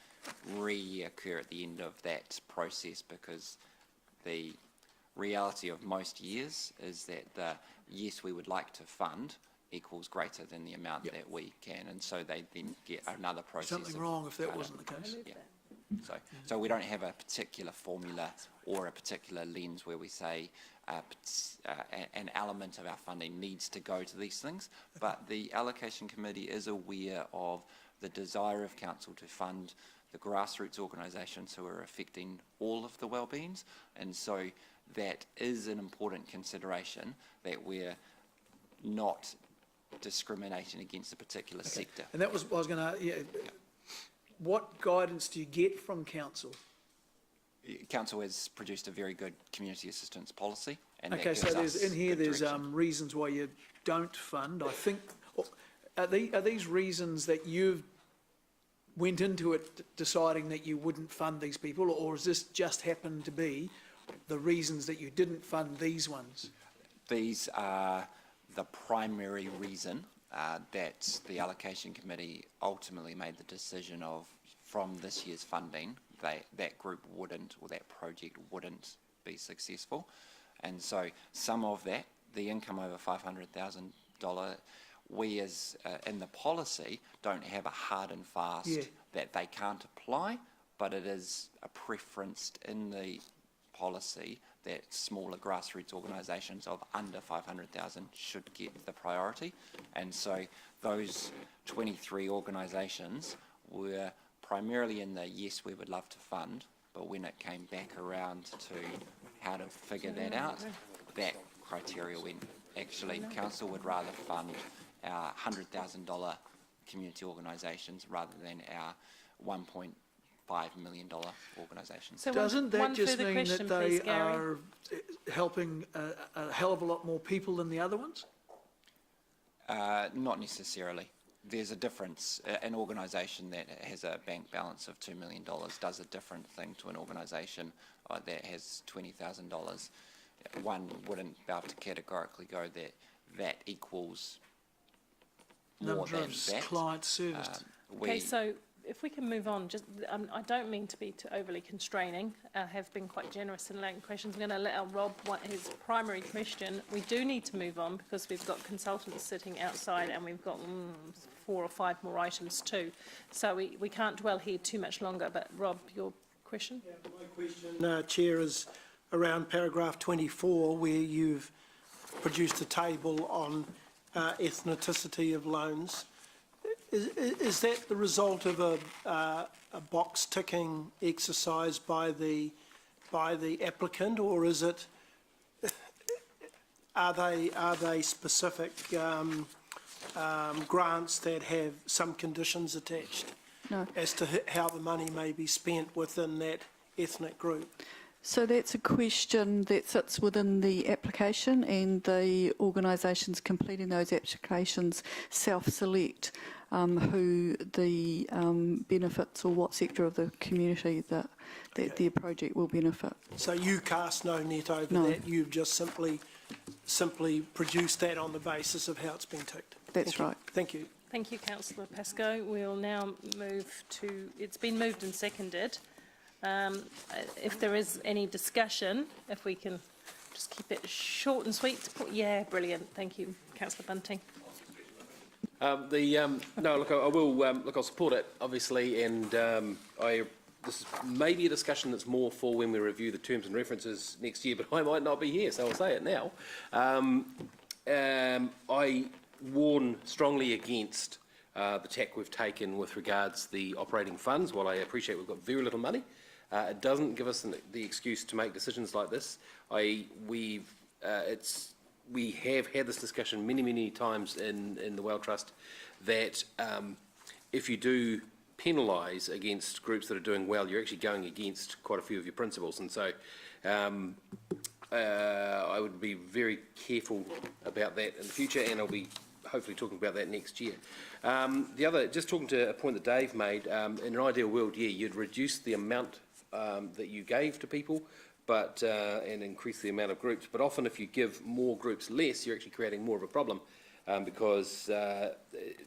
reoccur at the end of that process, because the reality of most years is that the yes, we would like to fund equals greater than the amount that we can, and so they then get another process. Something wrong if that wasn't the case. Yeah. So we don't have a particular formula or a particular lens where we say an element of our funding needs to go to these things, but the allocation committee is aware of the desire of council to fund the grassroots organisations who are affecting all of the wellbeings, and so that is an important consideration, that we're not discriminating against a particular sector. And that was what I was going to... What guidance do you get from council? Council has produced a very good community assistance policy. And okay, so there's reasons why you don't fund. I think, are these reasons that you've went into it deciding that you wouldn't fund these people, or has this just happened to be the reasons that you didn't fund these ones? These are the primary reason that the allocation committee ultimately made the decision of, from this year's funding, that group wouldn't, or that project wouldn't be successful. And so some of that, the income over $500,000, we as in the policy don't have a hard and fast that they can't apply, but it is a preference in the policy that smaller grassroots organisations of under 500,000 should get the priority. And so those 23 organisations were primarily in the yes, we would love to fund, but when it came back around to how to figure that out, that criteria went, actually, council would rather fund our $100,000 community organisations rather than our $1.5 million organisations. So doesn't that just mean that they are helping a hell of a lot more people than the other ones? Not necessarily. There's a difference. An organisation that has a bank balance of $2 million does a different thing to an organisation that has $20,000. One wouldn't be able to categorically go that that equals more Number than of that. clients serviced. Okay, so if we can move on, just, I don't mean to be too overly constraining. I have been quite generous in allowing questions. I'm going to let Rob want his primary question. We do need to move on because we've got consultants sitting outside and we've got 4 or 5 more items too. So we can't dwell here too much longer. But Rob, your question? Yeah, my question, Chair, is around paragraph 24, where you've produced a table on ethnicity of loans. Is that the result of a box ticking exercise by the applicant, or is it are they specific grants that have some conditions attached? No. As to how the money may be spent within that ethnic group? So that's a question that sits within the application, and the organisations completing those applications self-select who the benefits or what sector of the community that their project will benefit. So you cast no net over No. that, you've just simply produced that on the basis of how it's been ticked? That's right. Thank you. Thank you, Councillor Pascoe. We'll now move to, it's been moved and seconded. If there is any discussion, if we can just keep it short and sweet. Yeah, brilliant. Thank you, Councillor Bunting. No, look, I will. Look, I'll support it, obviously, and this is maybe a discussion that's more for when we review the terms and references next year. But I might not be here, so I'll say it now. I warn strongly against the tack we've taken with regards the operating funds. While I appreciate we've got very little money, it doesn't give us the excuse to make decisions like this. We have had this discussion many times in the Well Trust that if you do penalise against groups that are doing well, you're actually going against quite a few of your principles. And so I would be very careful about that in the future, and I'll be hopefully talking about that next year. The other, just talking to a point that Dave made, in an ideal world, yeah, you'd reduce the amount that you gave to people, but and increase the amount of groups. But often if you give more groups less, you're actually creating more of a problem because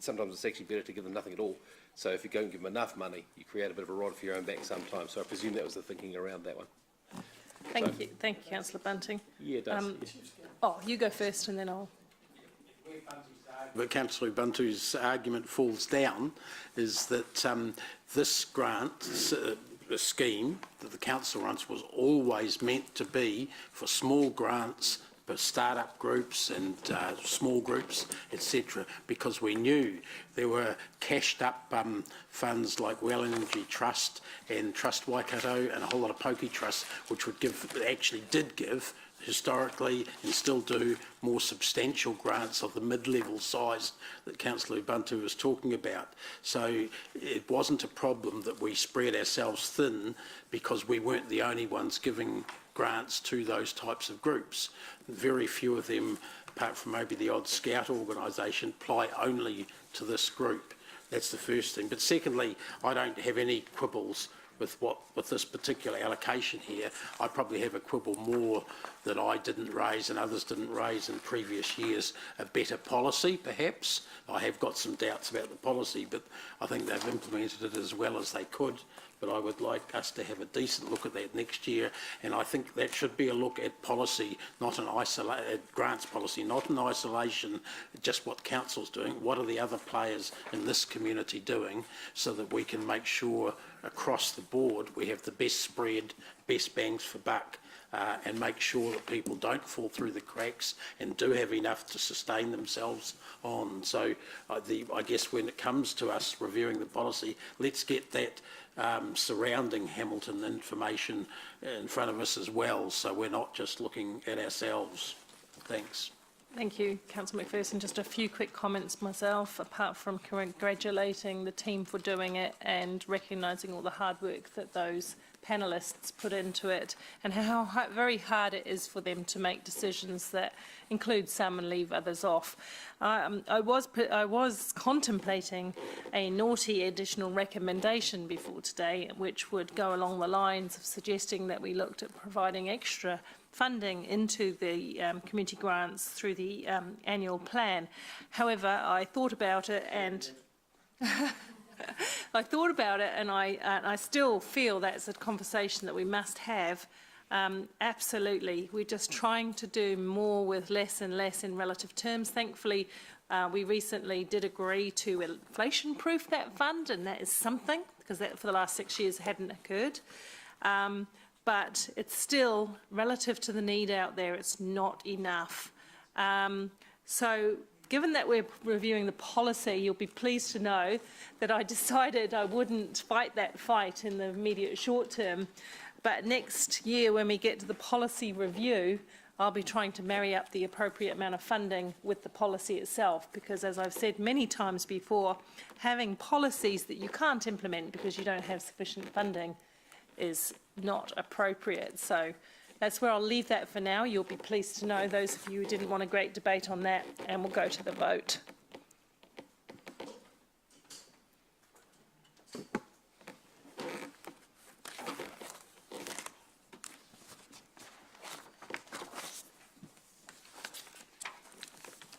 sometimes it's actually better to give them nothing at all. So if you don't give them enough money, you create a bit of a rod for your own back sometimes. So I presume that was the thinking around that one. Thank you, Councillor Bunting. Yeah, it does. Oh, you go first and then I'll... But Councillor Bantu's argument falls down is that this grant scheme that the council runs was always meant to be for small grants, for start-up groups and small groups, etc., because we knew there were cashed-up funds like Well Energy Trust and Trust Waikato and a whole lot of Poki Trust, which would give, actually did give, historically and still do, more substantial grants of the mid-level size that Councillor Bantu was talking about. So it wasn't a problem that we spread ourselves thin because we weren't the only ones giving grants to those types of groups. Very few of them, apart from maybe the odd scout organisation, apply only to this group. That's the first thing. But secondly, I don't have any quibbles with this particular allocation here. I probably have a quibble more that I didn't raise and others didn't raise in previous years. A better policy, perhaps. I have got some doubts about the policy, but I think they've implemented it as well as they could. But I would like us to have a decent look at that next year, and I think that should be a look at policy, not an isolated grants policy, not in isolation, just what council's doing. What are the other players in this community doing, so that we can make sure across the board we have the best spread, best bangs for buck, and make sure that people don't fall through the cracks and do have enough to sustain themselves on. So I guess when it comes to us reviewing the policy, let's get that surrounding Hamilton information in front of us as well, so we're not just looking at ourselves. Thanks. Thank you, Councillor McPherson. Just a few quick comments myself, apart from congratulating the team for doing it and recognising all the hard work that those panellists put into it, and how very hard it is for them to make decisions that include some and leave others off. I was contemplating a naughty additional recommendation before today, which would go along the lines of suggesting that we looked at providing extra funding into the community grants through the annual plan. However, I thought about it and I still feel that's a conversation that we must have. Absolutely. We're just trying to do more with less and less in relative terms. Thankfully, we recently did agree to inflation-proof that fund, and that is something, because that for the last 6 years hadn't occurred. But it's still, relative to the need out there, it's not enough. So given that we're reviewing the policy, you'll be pleased to know that I decided I wouldn't fight that fight in the immediate short term. But next year, when we get to the policy review, I'll be trying to marry up the appropriate amount of funding with the policy itself, because as I've said many times before, having policies that you can't implement because you don't have sufficient funding is not appropriate. So that's where I'll leave that for now. You'll be pleased to know, those of you who didn't want a great debate on that, and we'll go to the vote.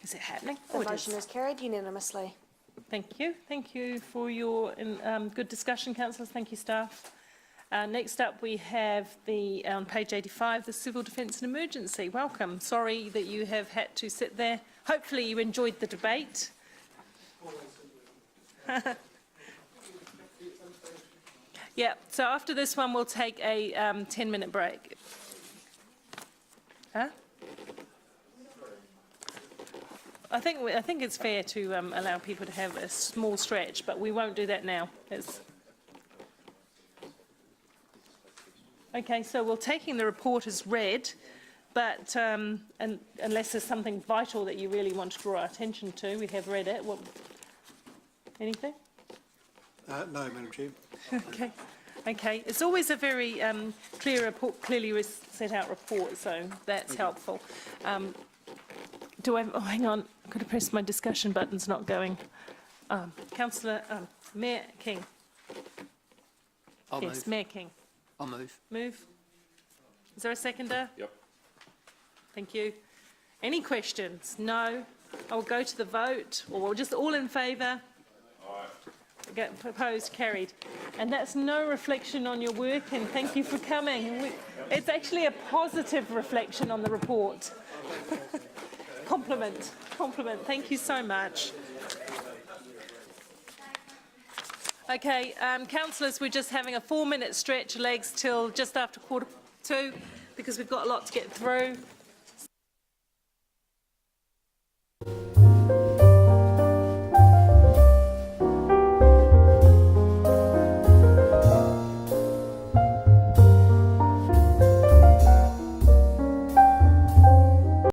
Is it happening? The motion is carried unanimously. Thank you. Thank you for your good discussion, councillors. Thank you, staff. Next up, we have the on page 85, the Civil Defence and Emergency. Welcome. Sorry that you have had to sit there. Hopefully you enjoyed the debate. Yeah, so after this one, we'll take a 10-minute break. Huh? I think it's fair to allow people to have a small stretch, but we won't do that now. Okay, so we're taking the report as read, but unless there's something vital that you really want to draw our attention to, we have read it. Anything? No, Madam Chair. Okay. Okay. It's always a very clear report, clearly set out report, so that's helpful. Do I? Oh, hang on. I've got to press my discussion button's not going. Councillor Mayor King. I'll yes, move. Mayor King. I'll move. Move. Is there a seconder? Yep. Thank you. Any questions? No. I will go to the vote, or we'll just all in favour. Proposed, carried. And that's no reflection on your work, and thank you for coming. It's actually a positive reflection on the report. Compliment, compliment. Thank you so much. Okay, councillors, we're just having a 4-minute stretch legs till just after 1:45, because we've got a lot to get through.